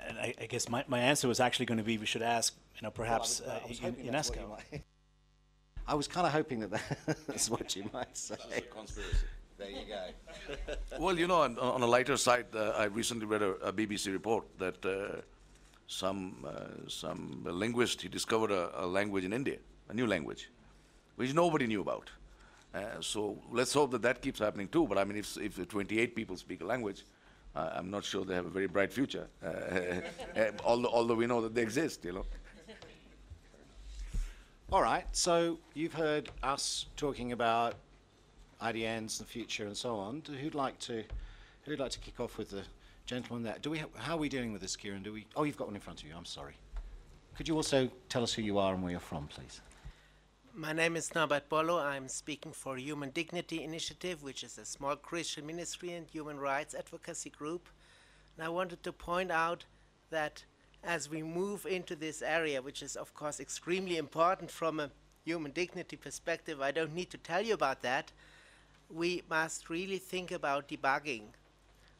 And I guess my answer was actually going to be, we should ask, perhaps UNESCO. I was kind of hoping that's what you might say. That's a conspiracy. There you go. Well, on a lighter side, I recently read a BBC report that some linguist, he discovered a language in India, a new language, which nobody knew about. So let's hope that keeps happening too. But I mean, if 28 people speak a language, I'm not sure they have a very bright future, although we know that they exist, All right, so you've heard us talking about IDNs, the future, and so on. Who'd like to kick off with the gentleman there? How are we doing with this, Kieran? Oh, you've got one in front of you. I'm sorry. Could you also tell us who you are and where you're from, please? My name is Norbert Bollo. I'm speaking for Human Dignity Initiative, which is a small Christian ministry and human rights advocacy group. And I wanted to point out that as we move into this area, which is of course extremely important from a human dignity perspective, I don't need to tell you about that, we must really think about debugging.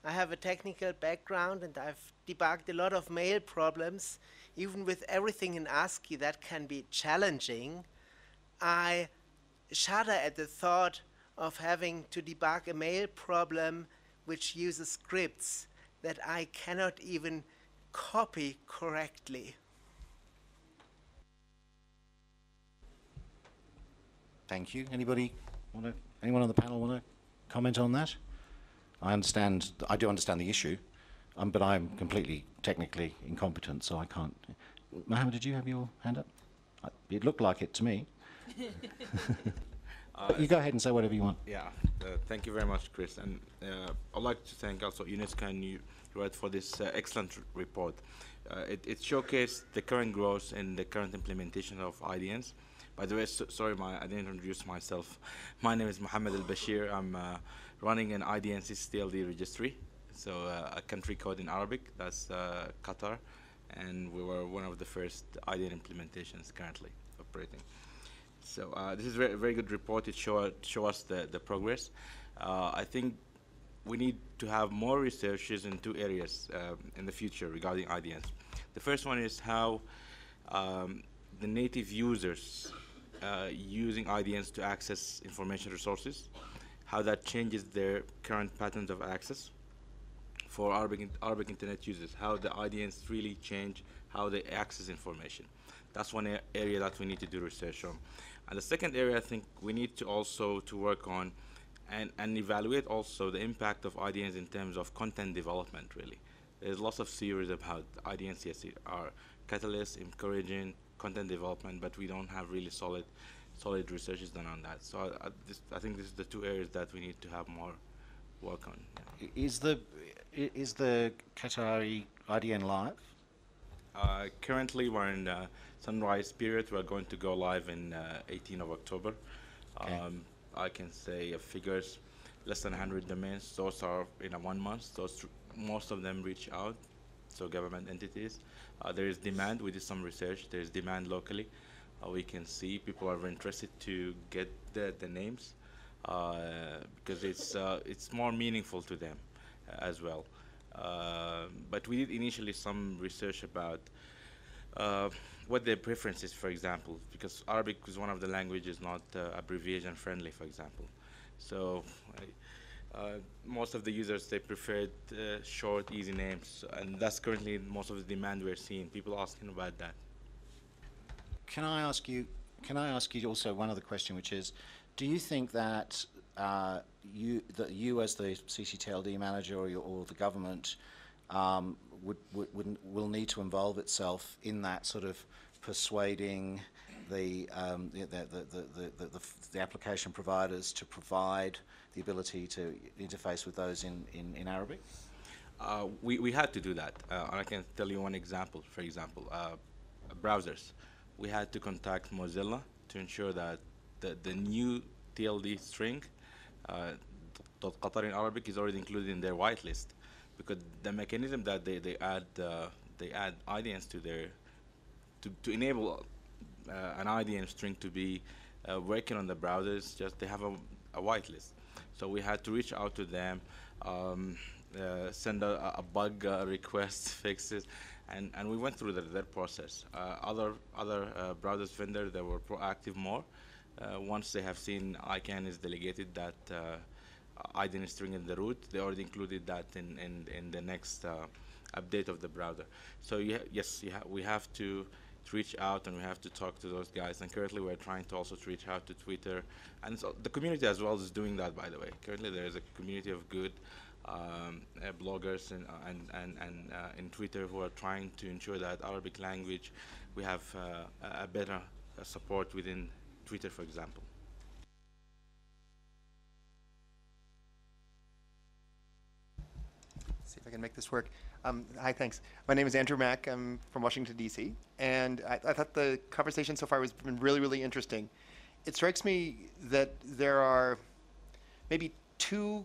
I have a technical background and I've debugged a lot of mail problems. Even with everything in ASCII, that can be challenging. I shudder at the thought of having to debug a mail problem which uses scripts that I cannot even copy correctly. Thank you. Anyone on the panel want to comment on that? I do understand the issue, but I'm completely technically incompetent, so I can't. Mohammed, did you have your hand up? It looked like it to me. You go ahead and say whatever you want. Yeah, thank you very much, Chris. And I'd like to thank also UNESCO and you for this excellent report. It showcased the current growth and the current implementation of IDNs. By the way, sorry, I didn't introduce myself. My name is Mohammed Al-Bashir. I'm running an IDN gTLD registry, so a country code in Arabic, that's Qatar, and we were one of the first IDN implementations currently operating. So this is a very good report. It show us the progress. I think we need to have more researches in two areas in the future regarding IDNs. The first one is how the native users using IDNs to access information resources, how that changes their current patterns of access for Arabic internet users, how the IDNs really change how they access information. That's one area that we need to do research on. And the second area I think we need to also to work on and evaluate also the impact of IDNs in terms of content development, really. There's lots of theories about IDNs, yes, are catalysts, encouraging content development, but we don't have really solid researches done on that. So I think this is the two areas that we need to have more work on. Yeah. Is the Qatari IDN live? Currently, we're in sunrise period. We're going to go live in 18th of October. Okay. I can say figures less than 100 domains. Those are in 1 month. Most of them reach out, so government entities. There is demand. We did some research. There is demand locally. we can see people are very interested to get the names because it's more meaningful to them as well. But we did initially some research about what their preference is, for example, because Arabic is one of the languages not abbreviation friendly, for example. So most of the users, they preferred short, easy names, and that's currently most of the demand we're seeing, people asking about that. Can I ask you also one other question, which is, do you think that you as the CCTLD manager or the government will need to involve itself in that sort of persuading the application providers to provide the ability to interface with those in Arabic? We had to do that. And I can tell you one example. For example, browsers. We had to contact Mozilla to ensure that the new TLD string, .qatar in Arabic, is already included in their whitelist, because the mechanism that they add IDNs to their to enable an IDN string to be working on the browsers, just they have a whitelist. So we had to reach out to them, send a bug request, fixes, and we went through that process. Other browsers vendors, they were proactive more. Once they have seen ICANN is delegated that IDN string in the root, they already included that in the next update of the browser. So yes, we have to reach out and we have to talk to those guys. And currently we're trying to also reach out to Twitter, and so the community as well is doing that, by the way. Currently there is a community of good bloggers and in Twitter who are trying to ensure that Arabic language, we have a better support within Twitter, for example. See if I can make this work. Hi, thanks. My name is Andrew Mack. I'm from Washington, D.C. And I thought the conversation so far has been really, really interesting. It strikes me that there are maybe two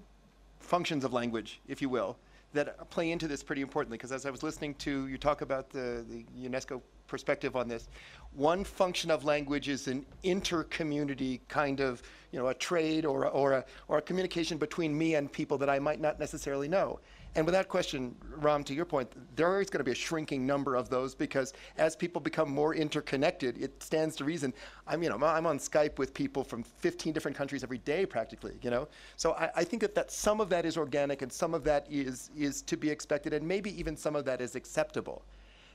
functions of language, if you will, that play into this pretty importantly, because as I was listening to you talk about the UNESCO perspective on this, one function of language is an inter-community kind of, a trade or a communication between me and people that I might not necessarily know. And without question, Ram, to your point, there is going to be a shrinking number of those, because as people become more interconnected, it stands to reason. I'm on Skype with people from 15 different countries every day, practically. So I think that some of that is organic and some of that is to be expected, and maybe even some of that is acceptable.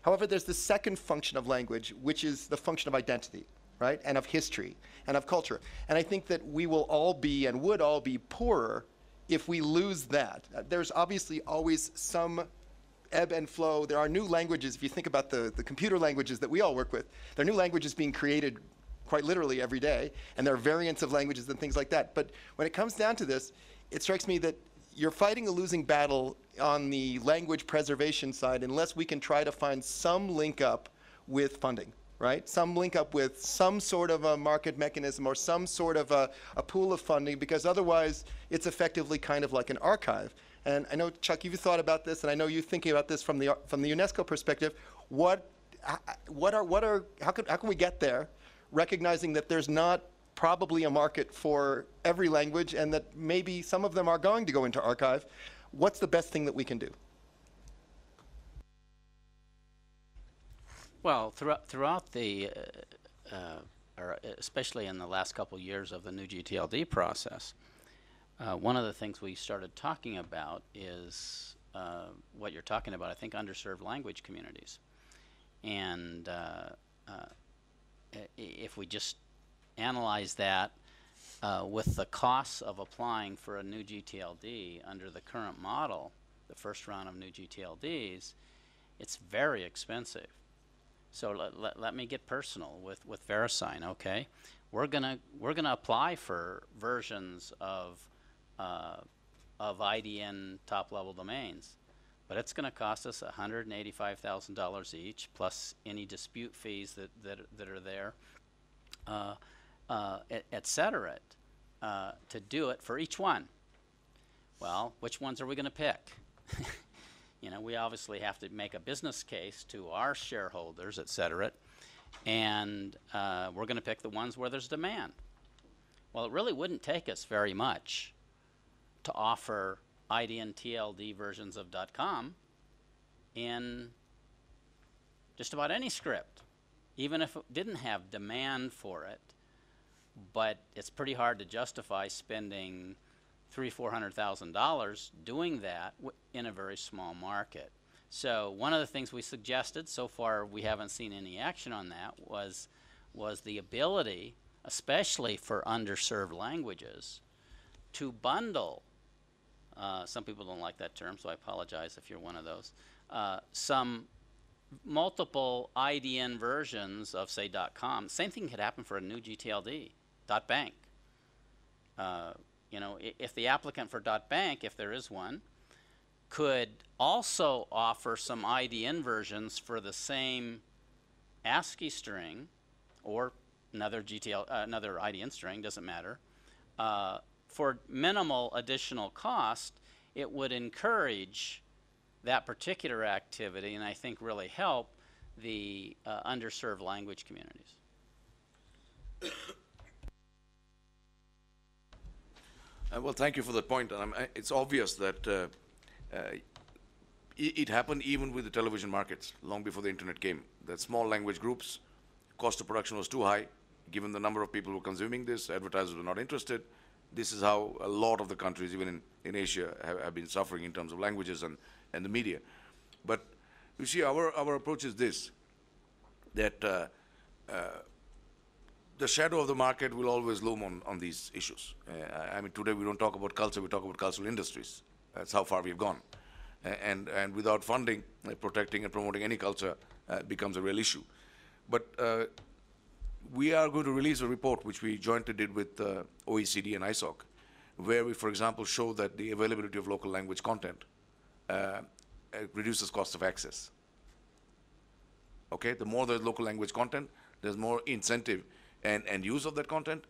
However, there's the second function of language, which is the function of identity, right, and of history and of culture. And I think that we will all be and would all be poorer if we lose that. There's obviously always some ebb and flow. There are new languages. If you think about the computer languages that we all work with, there are new languages being created quite literally every day, and there are variants of languages and things like that. But when it comes down to this, it strikes me that you're fighting a losing battle on the language preservation side unless we can try to find some link up with funding. Right? Some link up with some sort of a market mechanism or some sort of a pool of funding, because otherwise it's effectively kind of like an archive. And I know, Chuck, you've thought about this, and I know you're thinking about this from the UNESCO perspective. How can we get there, recognizing that there's not probably a market for every language and that maybe some of them are going to go into archive? What's the best thing that we can do? Well, throughout the, or especially in the last couple years of the new gTLD process, one of the things we started talking about is what you're talking about, I think, underserved language communities. And if we just analyze that with the costs of applying for a new gTLD under the current model, the first round of new gTLDs, it's very expensive. So let me get personal with VeriSign, okay? We're gonna apply for versions of IDN top-level domains, but it's gonna cost us $185,000 each, plus any dispute fees that are there, et cetera, to do it for each one. Well, which ones are we gonna pick? We obviously have to make a business case to our shareholders, et cetera, and we're going to pick the ones where there's demand. Well, it really wouldn't take us very much to offer IDN TLD versions of .com in just about any script, even if it didn't have demand for it. But it's pretty hard to justify spending $300,000–400,000 doing that in a very small market. So one of the things we suggested, so far we haven't seen any action on that, was the ability, especially for underserved languages, to bundle, some people don't like that term, so I apologize if you're one of those, some multiple IDN versions of, say, .com. Same thing could happen for a new gTLD, .bank. You know, if the applicant for .bank, if there is one, could also offer some IDN versions for the same ASCII string or another another IDN string, doesn't matter, for minimal additional cost, it would encourage that particular activity and I think really help the underserved language communities. Well, thank you for that point. It's obvious that it happened even with the television markets long before the internet came. That small language groups, cost of production was too high. Given the number of people who were consuming this, advertisers were not interested. This is how a lot of the countries, even in Asia, have been suffering in terms of languages and the media. But you see, our approach is this, that the shadow of the market will always loom on these issues. I mean, today we don't talk about culture, we talk about cultural industries. That's how far we've gone. And without funding, protecting and promoting any culture becomes a real issue. But we are going to release a report which we jointly did with OECD and ISOC, where we, for example, show that the availability of local language content reduces cost of access. Okay, the more there's local language content, there's more incentive and use of that content,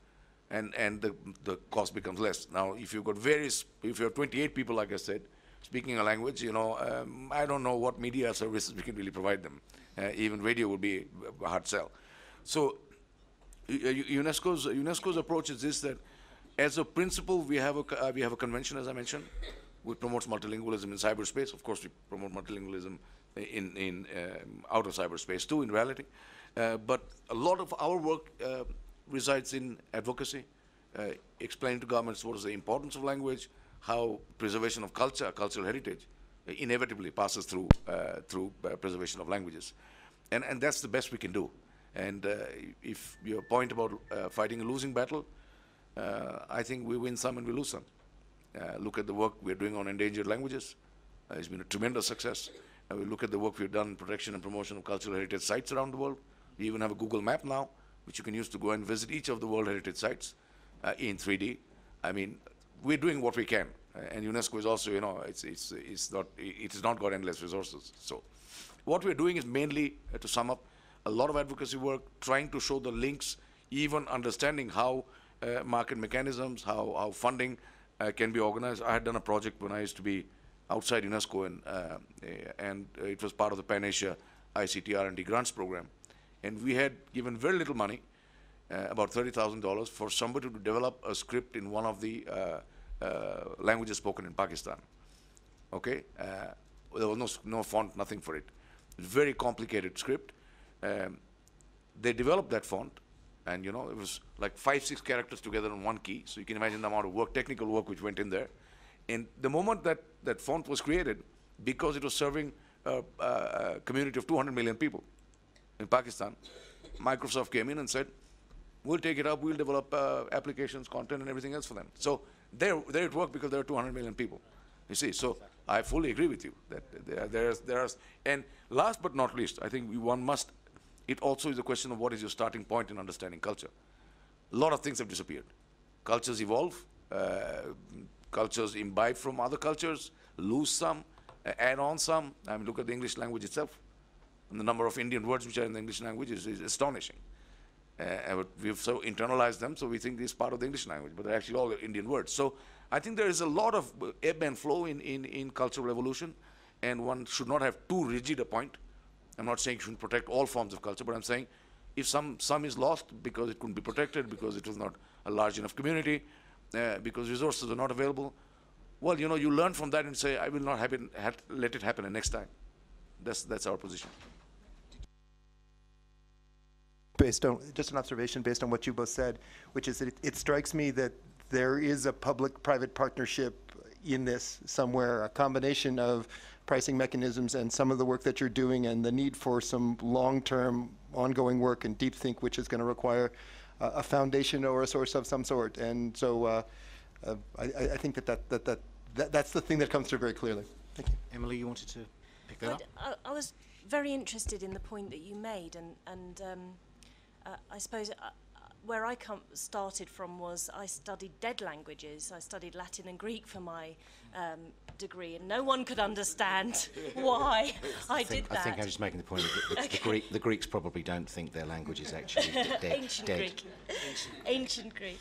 and the cost becomes less. Now, if you've got if you have 28 people, like I said, speaking a language, you know, I don't know what media services we can really provide them. Even radio would be a hard sell. So UNESCO's approach is this, that as a principle, we have a convention, as I mentioned, which promotes multilingualism in cyberspace. Of course, we promote multilingualism in outer cyberspace too, in reality. But a lot of our work resides in advocacy, explaining to governments what is the importance of language, how preservation of culture, cultural heritage, inevitably passes through preservation of languages. And that's the best we can do. And if your point about fighting a losing battle, I think we win some and we lose some. Look at the work we're doing on endangered languages. It's been a tremendous success. We look at the work we've done in protection and promotion of cultural heritage sites around the world. We even have a Google map now, which you can use to go and visit each of the World Heritage Sites in 3D. I mean, we're doing what we can. And UNESCO is also, you know, it has not got endless resources. So what we're doing is mainly, to sum up, a lot of advocacy work, trying to show the links, even understanding how market mechanisms, how funding can be organized. I had done a project when I used to be outside UNESCO, and it was part of the Pan Asia ICT R&D grants program. And we had given very little money, about $30,000, for somebody to develop a script in one of the languages spoken in Pakistan. Okay? There was no font, nothing for it. Very complicated script. They developed that font, and you know, it was like 5-6 characters together on one key, so you can imagine the amount of work, technical work which went in there. And the moment that font was created, because it was serving a community of 200 million people in Pakistan, Microsoft came in and said, we'll take it up, we'll develop applications, content, and everything else for them. So there it worked because there are 200 million people. You see, so I fully agree with you that there are, and last but not least, I think one must, it also is a question of what is your starting point in understanding culture. A lot of things have disappeared. Cultures evolve, cultures imbibe from other cultures, lose some, add on some. I mean, look at the English language itself. And the number of Indian words which are in the English language is astonishing. We've so internalized them, so we think this is part of the English language, but they're actually all Indian words. So I think there is a lot of ebb and flow in cultural evolution, and one should not have too rigid a point. I'm not saying you shouldn't protect all forms of culture, but I'm saying If some is lost because it couldn't be protected, because it was not a large enough community, because resources are not available, well, you know, you learn from that and say, I will not let it happen the next time. That's our position. Based on just an observation based on what you both said, which is that it strikes me that there is a public-private partnership in this somewhere, a combination of pricing mechanisms and some of the work that you're doing and the need for some long-term ongoing work and deep think, which is going to require a foundation or a source of some sort. And so I think that's the thing that comes through very clearly. Thank you. Emily, you wanted to pick that up? I was very interested in the point that you made, and I suppose where I started from was I studied dead languages. I studied Latin and Greek for my degree, and no one could understand why I did that. I think I'm just making the point that the Greeks probably don't think their language is actually Ancient dead. Greek. Ancient Greek.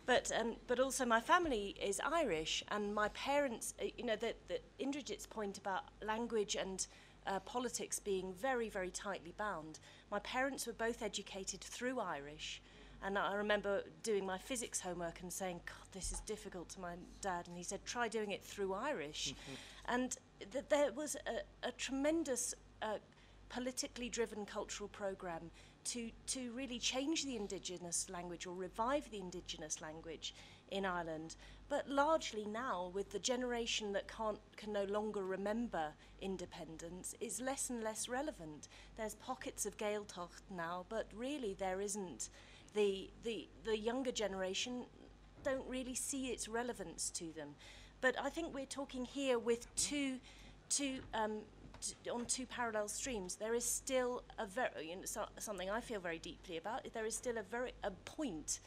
But also my family is Irish, and my parents, you know, the Indrajit's point about language and politics being very, very tightly bound. My parents were both educated through Irish, and I remember doing my physics homework and saying, God, this is difficult to my dad, and he said, try doing it through Irish. And there was a tremendous politically driven cultural programme to really change the indigenous language or revive the indigenous language in Ireland. But largely now, with the generation that can no longer remember independence, is less and less relevant. There's pockets of Gaeltacht now, but really there isn't. The younger generation don't really see its relevance to them. But I think we're talking here with on two parallel streams. There is still a something I feel very deeply about. There is still a point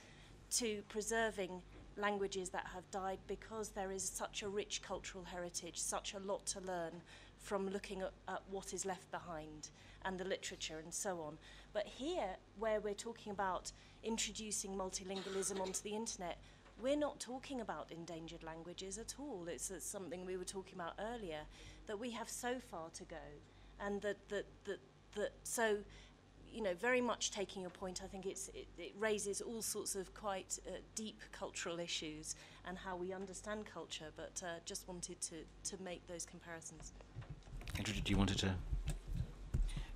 to preserving languages that have died, because there is such a rich cultural heritage, such a lot to learn from looking at what is left behind and the literature and so on. But here, where we're talking about introducing multilingualism onto the internet, we're not talking about endangered languages at all. It's something we were talking about earlier, that we have so far to go, and so, you know, very much taking your point, I think it raises all sorts of quite deep cultural issues and how we understand culture, but just wanted to make those comparisons. Andrew, do you want to?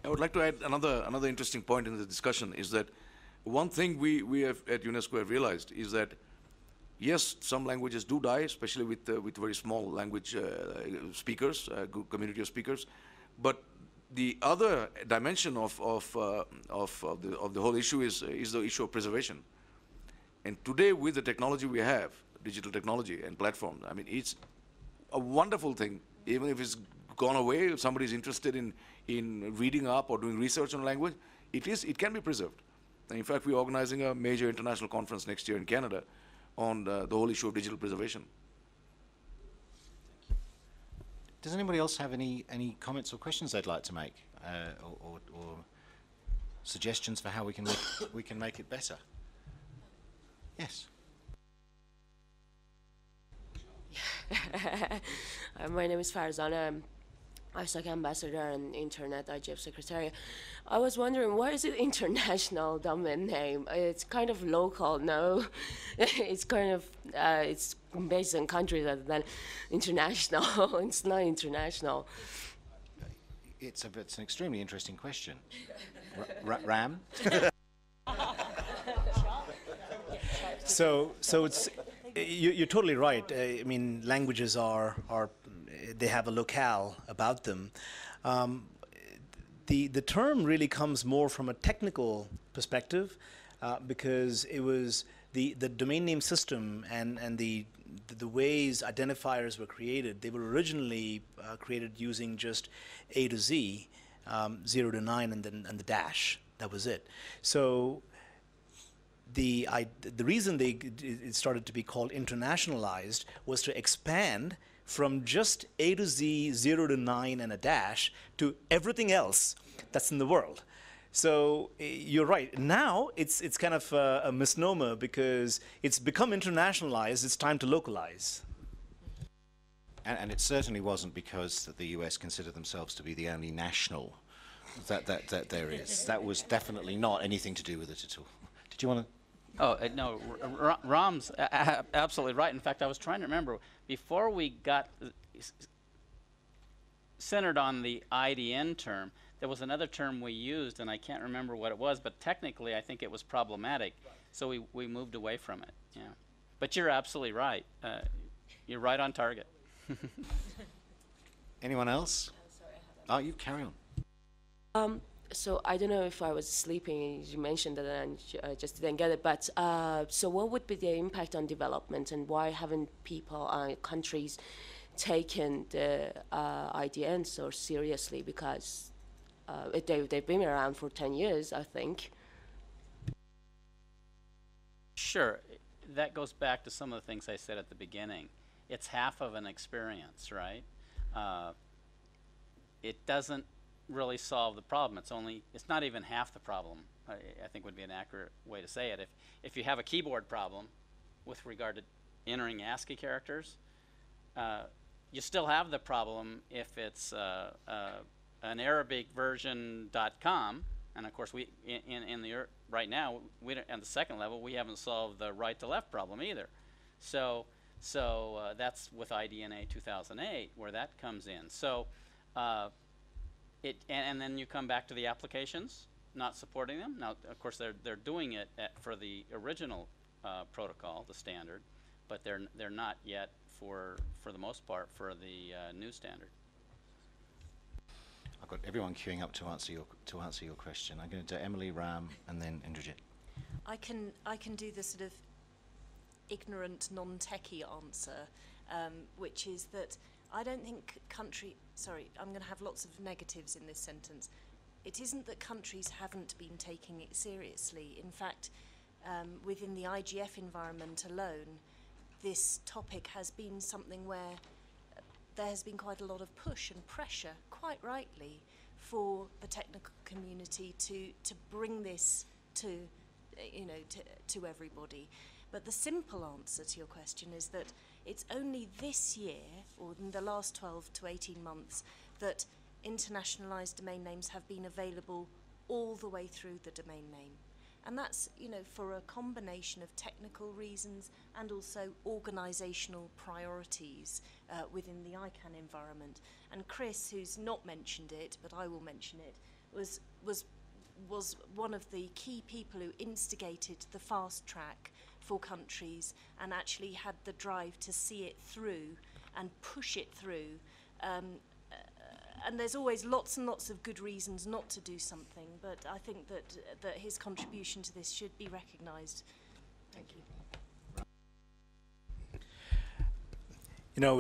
I would like to add another interesting point in the discussion is that one thing we have at UNESCO have realized is that yes, some languages do die, especially with very small language speakers, community of speakers, but the other dimension of the whole issue is the issue of preservation. And today, with the technology we have, digital technology and platforms, I mean, it's a wonderful thing. Even if it's gone away, if somebody is interested in reading up or doing research on language, it can be preserved. And in fact, we're organizing a major international conference next year in Canada on the whole issue of digital preservation. Does anybody else have any comments or questions they'd like to make, or suggestions for how we can make it better? Yes. My name is Farzana. I'm ISAC ambassador and Internet IGF secretary. I was wondering, why is it international domain name? It's kind of local, no? It's kind of, it's based on countries rather than international. It's not international. It's an extremely interesting question. Ram? So it's, you're totally right. I mean, languages they have a locale about them. The term really comes more from a technical perspective, because it was the domain name system and the ways identifiers were created. They were originally created using just A to Z, 0 to 9, and the dash. That was it. So the reason it started to be called internationalized was to expand from just A to Z, 0 to 9, and a dash to everything else that's in the world. So you're right. Now it's kind of a misnomer, because it's become internationalized. It's time to localize. And it certainly wasn't because the US considered themselves to be the only national That there is. That was definitely not anything to do with it at all. Did you want to? Oh, no, Ram's absolutely right. In fact, I was trying to remember, before we got centered on the IDN term, there was another term we used, and I can't remember what it was, but technically I think it was problematic, so we moved away from it, yeah. But you're absolutely right. You're right on target. Anyone else? Oh, you carry on. So I don't know if I was sleeping. You mentioned that, and I just didn't get it. But so, what would be the impact on development, and why haven't people, countries, taken the IDNs so seriously? Because they've been around for 10 years, I think. Sure, that goes back to some of the things I said at the beginning. It's half of an experience, right? It doesn't really solve the problem. It's not even half the problem, I think would be an accurate way to say it. If you have a keyboard problem with regard to entering ASCII characters, you still have the problem if it's an Arabic version.com, and of course we right now on the second level we haven't solved the right to left problem either. So that's with IDNA 2008 where that comes in. So and then you come back to the applications not supporting them. Now of course they're doing it for the original protocol, the standard, but they're not yet for the most part for the new standard. I've got everyone queuing up to answer your question. I'm going to do Emily, Ram, and then Indrajit. I can do the sort of ignorant, non-techie answer, which is that I don't think sorry, I'm going to have lots of negatives in this sentence. It isn't that countries haven't been taking it seriously. In fact, within the IGF environment alone, this topic has been something where there has been quite a lot of push and pressure, quite rightly, for the technical community to bring this to everybody. But the simple answer to your question is that it's only this year, or in the last 12 to 18 months, that internationalized domain names have been available all the way through the domain name. And that's, for a combination of technical reasons and also organizational priorities within the ICANN environment. And Chris, who's not mentioned it, but I will mention it, was one of the key people who instigated the fast track for countries and actually had the drive to see it through and push it through. And there's always lots and lots of good reasons not to do something, but I think that his contribution to this should be recognised. Thank you.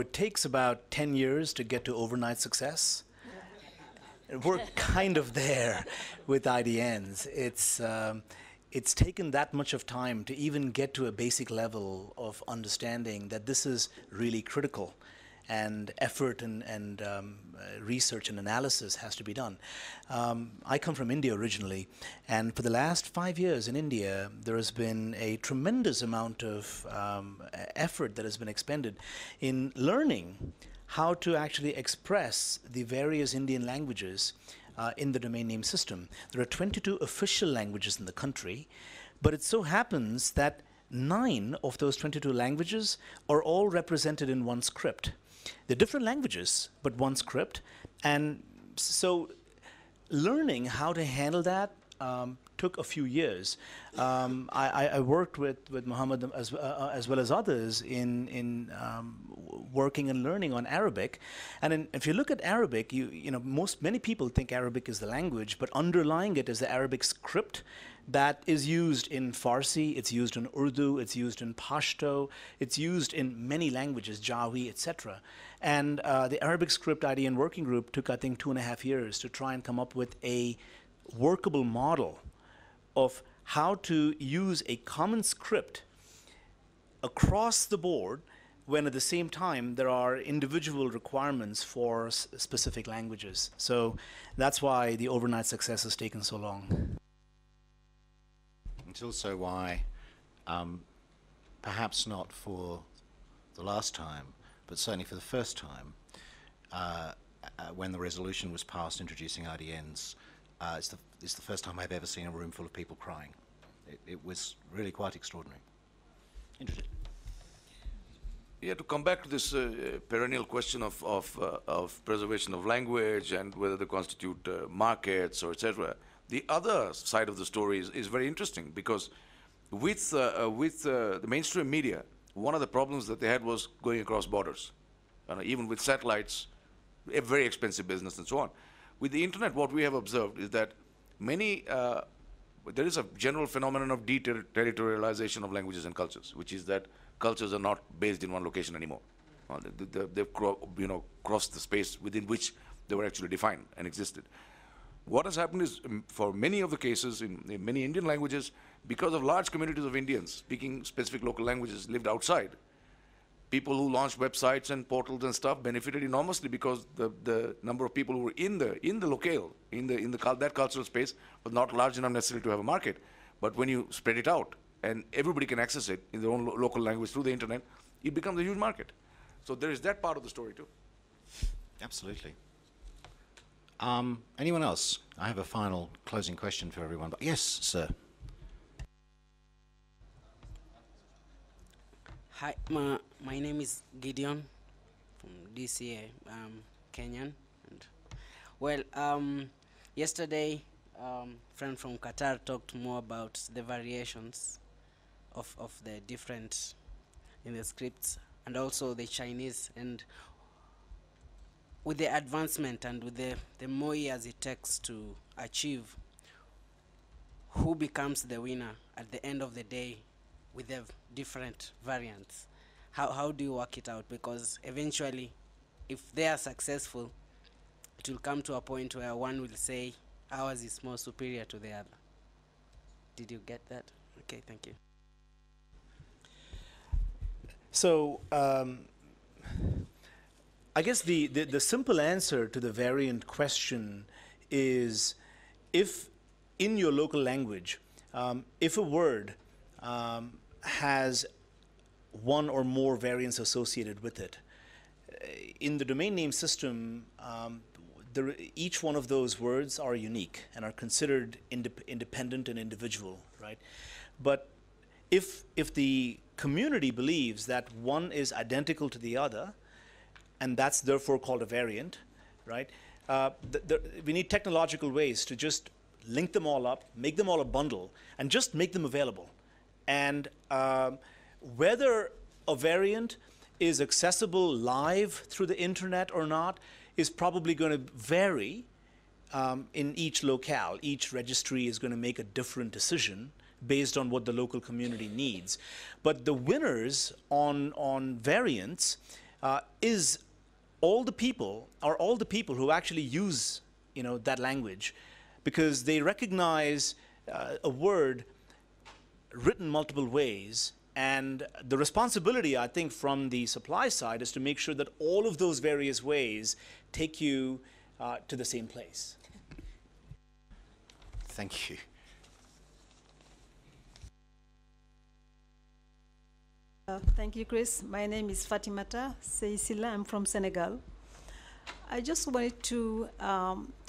It takes about 10 years to get to overnight success. We're kind of there with IDNs. It's taken that much of time to even get to a basic level of understanding that this is really critical, and effort and research and analysis has to be done. I come from India originally, and for the last 5 years in India, there has been a tremendous amount of effort that has been expended in learning how to actually express the various Indian languages in the domain name system. There are 22 official languages in the country, but it so happens that 9 of those 22 languages are all represented in one script. They're different languages, but one script. And so learning how to handle that took a few years. I worked with Muhammad as well as others in working and learning on Arabic. And if you look at Arabic, many people think Arabic is the language, but underlying it is the Arabic script that is used in Farsi, it's used in Urdu, it's used in Pashto, it's used in many languages, Jawi, etc. And the Arabic script IDN working group took, I think, 2.5 years to try and come up with a workable model of how to use a common script across the board when at the same time there are individual requirements for specific languages. So that's why the overnight success has taken so long. It's also why, perhaps not for the last time, but certainly for the first time, when the resolution was passed introducing IDNs, it's the first time I've ever seen a room full of people crying. It was really quite extraordinary. Interesting. Yeah, to come back to this perennial question of preservation of language and whether they constitute markets or etc. The other side of the story is very interesting, because with the mainstream media, one of the problems that they had was going across borders. Even with satellites, a very expensive business and so on. With the internet, what we have observed is that there is a general phenomenon of deterritorialization of languages and cultures, which is that cultures are not based in one location anymore. They've crossed the space within which they were actually defined and existed. What has happened is, for many of the cases in many Indian languages, because of large communities of Indians speaking specific local languages lived outside, people who launched websites and portals and stuff benefited enormously, because the number of people who were in the locale, that cultural space was not large enough necessarily to have a market. But when you spread it out and everybody can access it in their own local language through the internet, it becomes a huge market. So there is that part of the story too. Absolutely. Anyone else? I have a final closing question for everyone. But yes, sir. Hi, my name is Gideon from DCA. I'm Kenyan. And yesterday, friend from Qatar talked more about the variations of the different in the scripts, and also the Chinese. And with the advancement and with the more years it takes to achieve, who becomes the winner at the end of the day with the different variants? How do you work it out? Because eventually, if they are successful, it will come to a point where one will say ours is more superior to the other. Did you get that? Okay, thank you. So I guess the simple answer to the variant question is, if in your local language, if a word has one or more variants associated with it, in the domain name system, each one of those words are unique and are considered independent and individual, right? But if the community believes that one is identical to the other, and that's therefore called a variant, right? We need technological ways to just link them all up, make them all a bundle, and just make them available. And whether a variant is accessible live through the internet or not is probably going to vary in each locale. Each registry is going to make a different decision based on what the local community needs. But the winners on variants are all the people who actually use that language, because they recognize a word written multiple ways. And the responsibility, I think, from the supply side is to make sure that all of those various ways take you to the same place. Thank you. Thank you, Chris. My name is Fatimata Seisila. I'm from Senegal. I just wanted to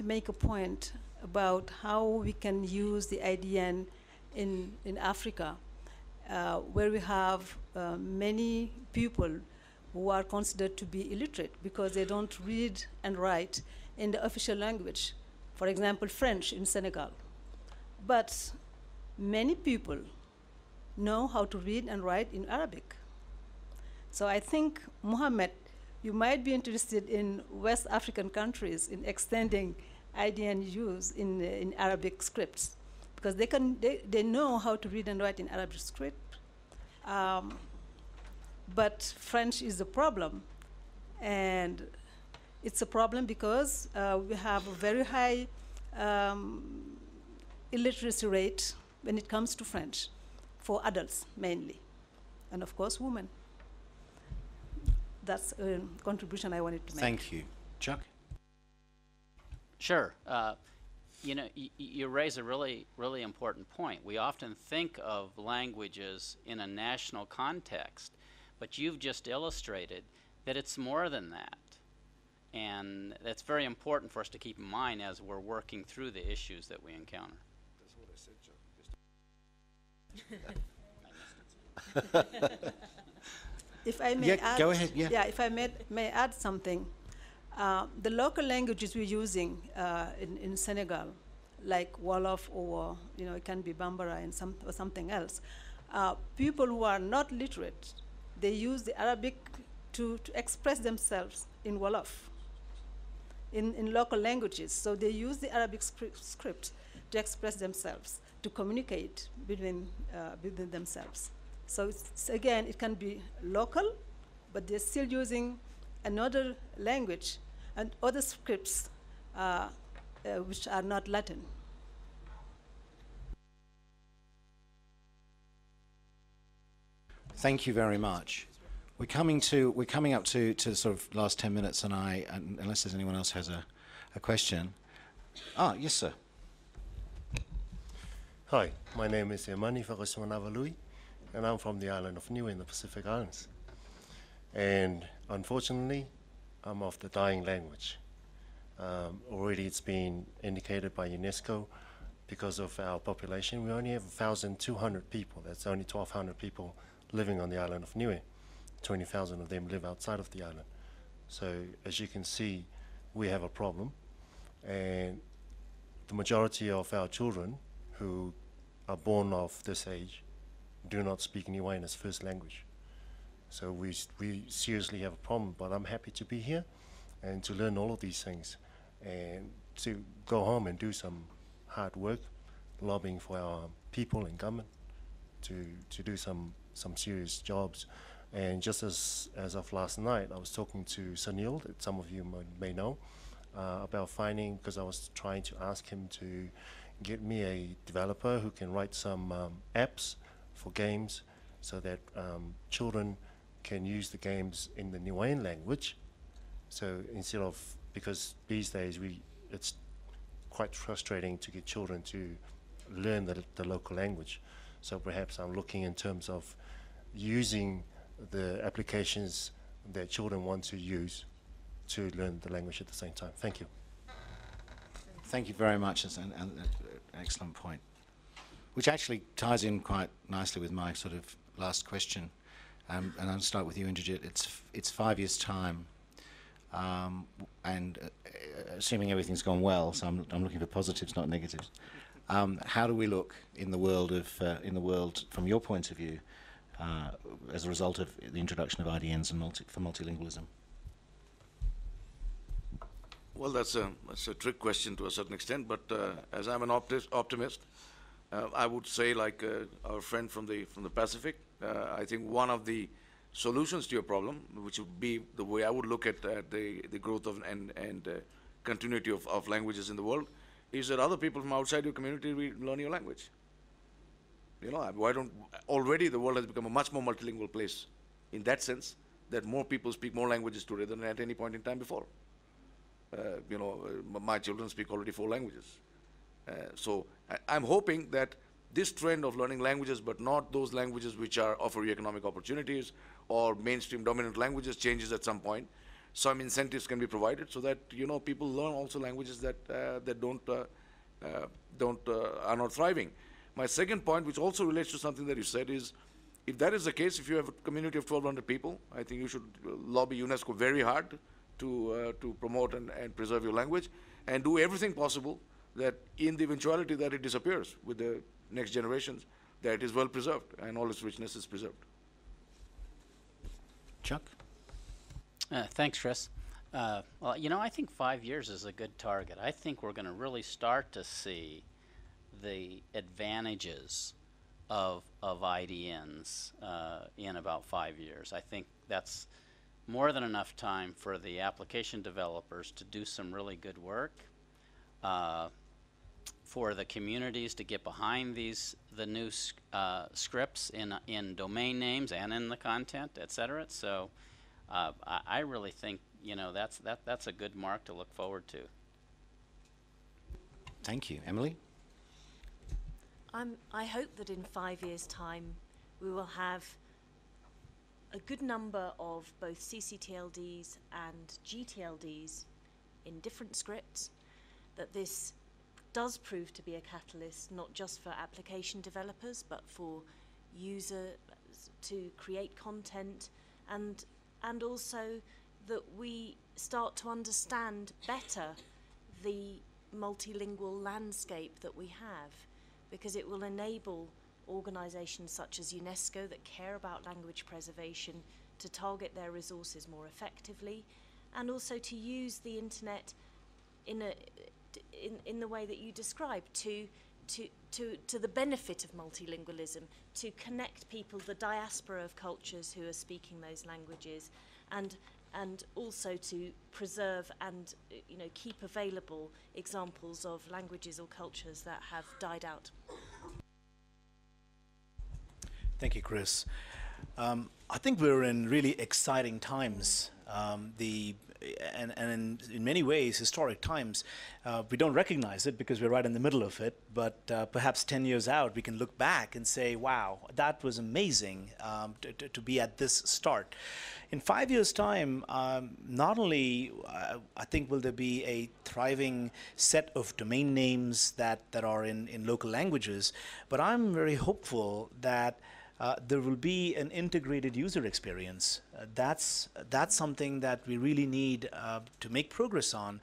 make a point about how we can use the IDN in Africa, where we have many people who are considered to be illiterate because they don't read and write in the official language. For example, French in Senegal. But many people know how to read and write in Arabic. So I think, Mohammed, you might be interested in West African countries in extending IDN use in Arabic scripts, because they know how to read and write in Arabic script. But French is a problem, and it's a problem because we have a very high illiteracy rate when it comes to French, for adults mainly, and of course women. That's a contribution I wanted to make. Thank you. Chuck? Sure. You raise a really, really important point. We often think of languages in a national context, but you've just illustrated that it's more than that. And that's very important for us to keep in mind as we're working through the issues that we encounter. If I may Yeah, add, go ahead, yeah. if I may add something, the local languages we're using in Senegal, like Wolof or it can be Bambara and or something else, people who are not literate, they use the Arabic to express themselves in Wolof, in local languages. So they use the Arabic script to express themselves, to communicate between themselves. So again, it can be local, but they're still using another language and other scripts which are not Latin. Thank you very much. We're coming up to the sort of last 10 minutes, and unless there's anyone else has a question. Yes, sir. Hi, my name is Emani Farosmanavalui, and I'm from the island of Niue in the Pacific Islands. And unfortunately, I'm of the dying language. Already it's been indicated by UNESCO because of our population. We only have 1,200 people. That's only 1,200 people living on the island of Niue. 20,000 of them live outside of the island. So as you can see, we have a problem. And the majority of our children who are born of this age do not speak Niuean as first language. So we seriously have a problem, but I'm happy to be here and to learn all of these things and to go home and do some hard work, lobbying for our people and government to do some serious jobs. And just as of last night, I was talking to Sunil, that some of you may know, about finding, because I was trying to ask him to get me a developer who can write some apps for games so that children can use the games in the Niuean language. So instead of, because these days it's quite frustrating to get children to learn the local language. So perhaps I'm looking in terms of using the applications that children want to use to learn the language at the same time. Thank you. Thank you very much. That's an excellent point, which actually ties in quite nicely with my sort of last question. And I'll start with you, Indrajit. It's 5 years' time, and assuming everything's gone well, so I'm looking for positives, not negatives. How do we look in the world from your point of view as a result of the introduction of IDNs and for multilingualism? Well, that's a trick question to a certain extent, but as I'm an optimist, I would say, like our friend from the Pacific, I think one of the solutions to your problem, which would be the way I would look at the growth of and continuity of languages in the world, is that other people from outside your community will learn your language. Why don't, already the world has become a much more multilingual place in that sense, that more people speak more languages today than at any point in time before. My children speak already 4 languages. So I'm hoping that this trend of learning languages, but not those languages which offer you economic opportunities or mainstream dominant languages, changes at some point. Some incentives can be provided so that people learn also languages that are not thriving. My second point, which also relates to something that you said, is if that is the case, if you have a community of 1,200 people, I think you should lobby UNESCO very hard to promote and preserve your language, and do everything possible that in the eventuality that it disappears with the next generations, that it is well preserved and all its richness is preserved. Chuck? Thanks, Chris. Well, I think 5 years is a good target. I think we're going to really start to see the advantages of IDNs in about 5 years. I think that's more than enough time for the application developers to do some really good work, for the communities to get behind the new scripts in domain names and in the content, et cetera. So I really think that's a good mark to look forward to. Thank you. Emily? I hope that in 5 years' time we will have a good number of both CCTLDs and gTLDs in different scripts, that this does prove to be a catalyst not just for application developers but for users to create content, and also that we start to understand better the multilingual landscape that we have, because it will enable organisations such as UNESCO that care about language preservation to target their resources more effectively, and also to use the internet in the way that you described to the benefit of multilingualism, to connect people, the diaspora of cultures who are speaking those languages, and also to preserve and keep available examples of languages or cultures that have died out. Thank you, Chris. I think we're in really exciting times. And in many ways, historic times. We don't recognize it because we're right in the middle of it, but perhaps 10 years out, we can look back and say, wow, that was amazing to be at this start. In 5 years' time, not only I think will there be a thriving set of domain names that are in local languages, but I'm very hopeful that there will be an integrated user experience. That's something that we really need to make progress on.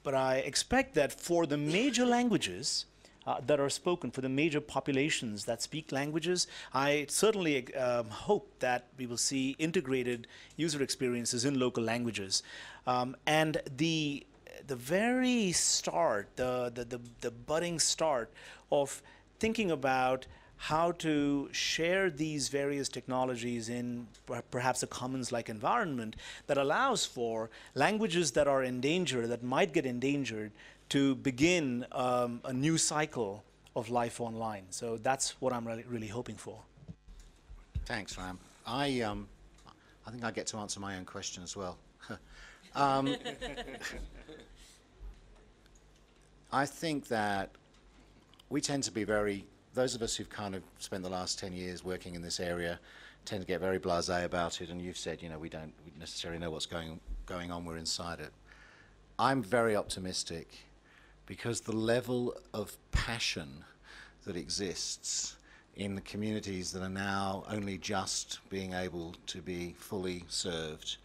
But I expect that for the major languages that are spoken, for the major populations that speak languages, I certainly hope that we will see integrated user experiences in local languages. And the very start, the budding start of thinking about how to share these various technologies in perhaps a commons-like environment that allows for languages that are in danger, that might get endangered, to begin a new cycle of life online. So that's what I'm really hoping for. Thanks, Ram. I think I get to answer my own question as well. I think that we tend to be those of us who've kind of spent the last 10 years working in this area tend to get very blasé about it, and you've said, we don't necessarily know what's going on, we're inside it. I'm very optimistic because the level of passion that exists in the communities that are now only just being able to be fully served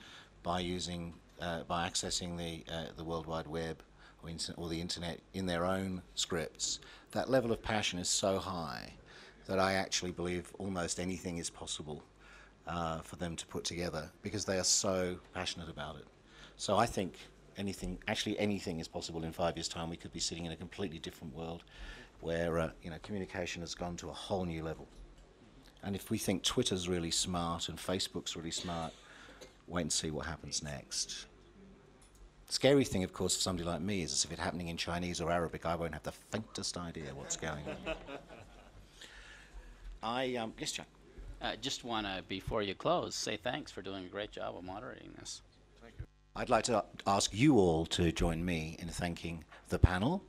by accessing the World Wide Web or the internet in their own scripts, that level of passion is so high that I actually believe almost anything is possible for them to put together, because they are so passionate about it. So I think anything is possible in 5 years' time. We could be sitting in a completely different world where communication has gone to a whole new level. And if we think Twitter's really smart and Facebook's really smart, wait and see what happens next. Scary thing, of course, for somebody like me is as if it's happening in Chinese or Arabic, I won't have the faintest idea what's going on. Yes, Jack. Just want to, before you close, say thanks for doing a great job of moderating this. Thank you. I'd like to ask you all to join me in thanking the panel.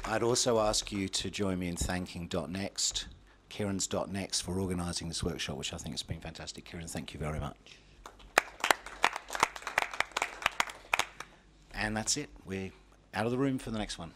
I'd also ask you to join me in thanking .next, Kieran's .next, for organising this workshop, which I think has been fantastic. Kieran, thank you very much. And that's it. We're out of the room for the next one.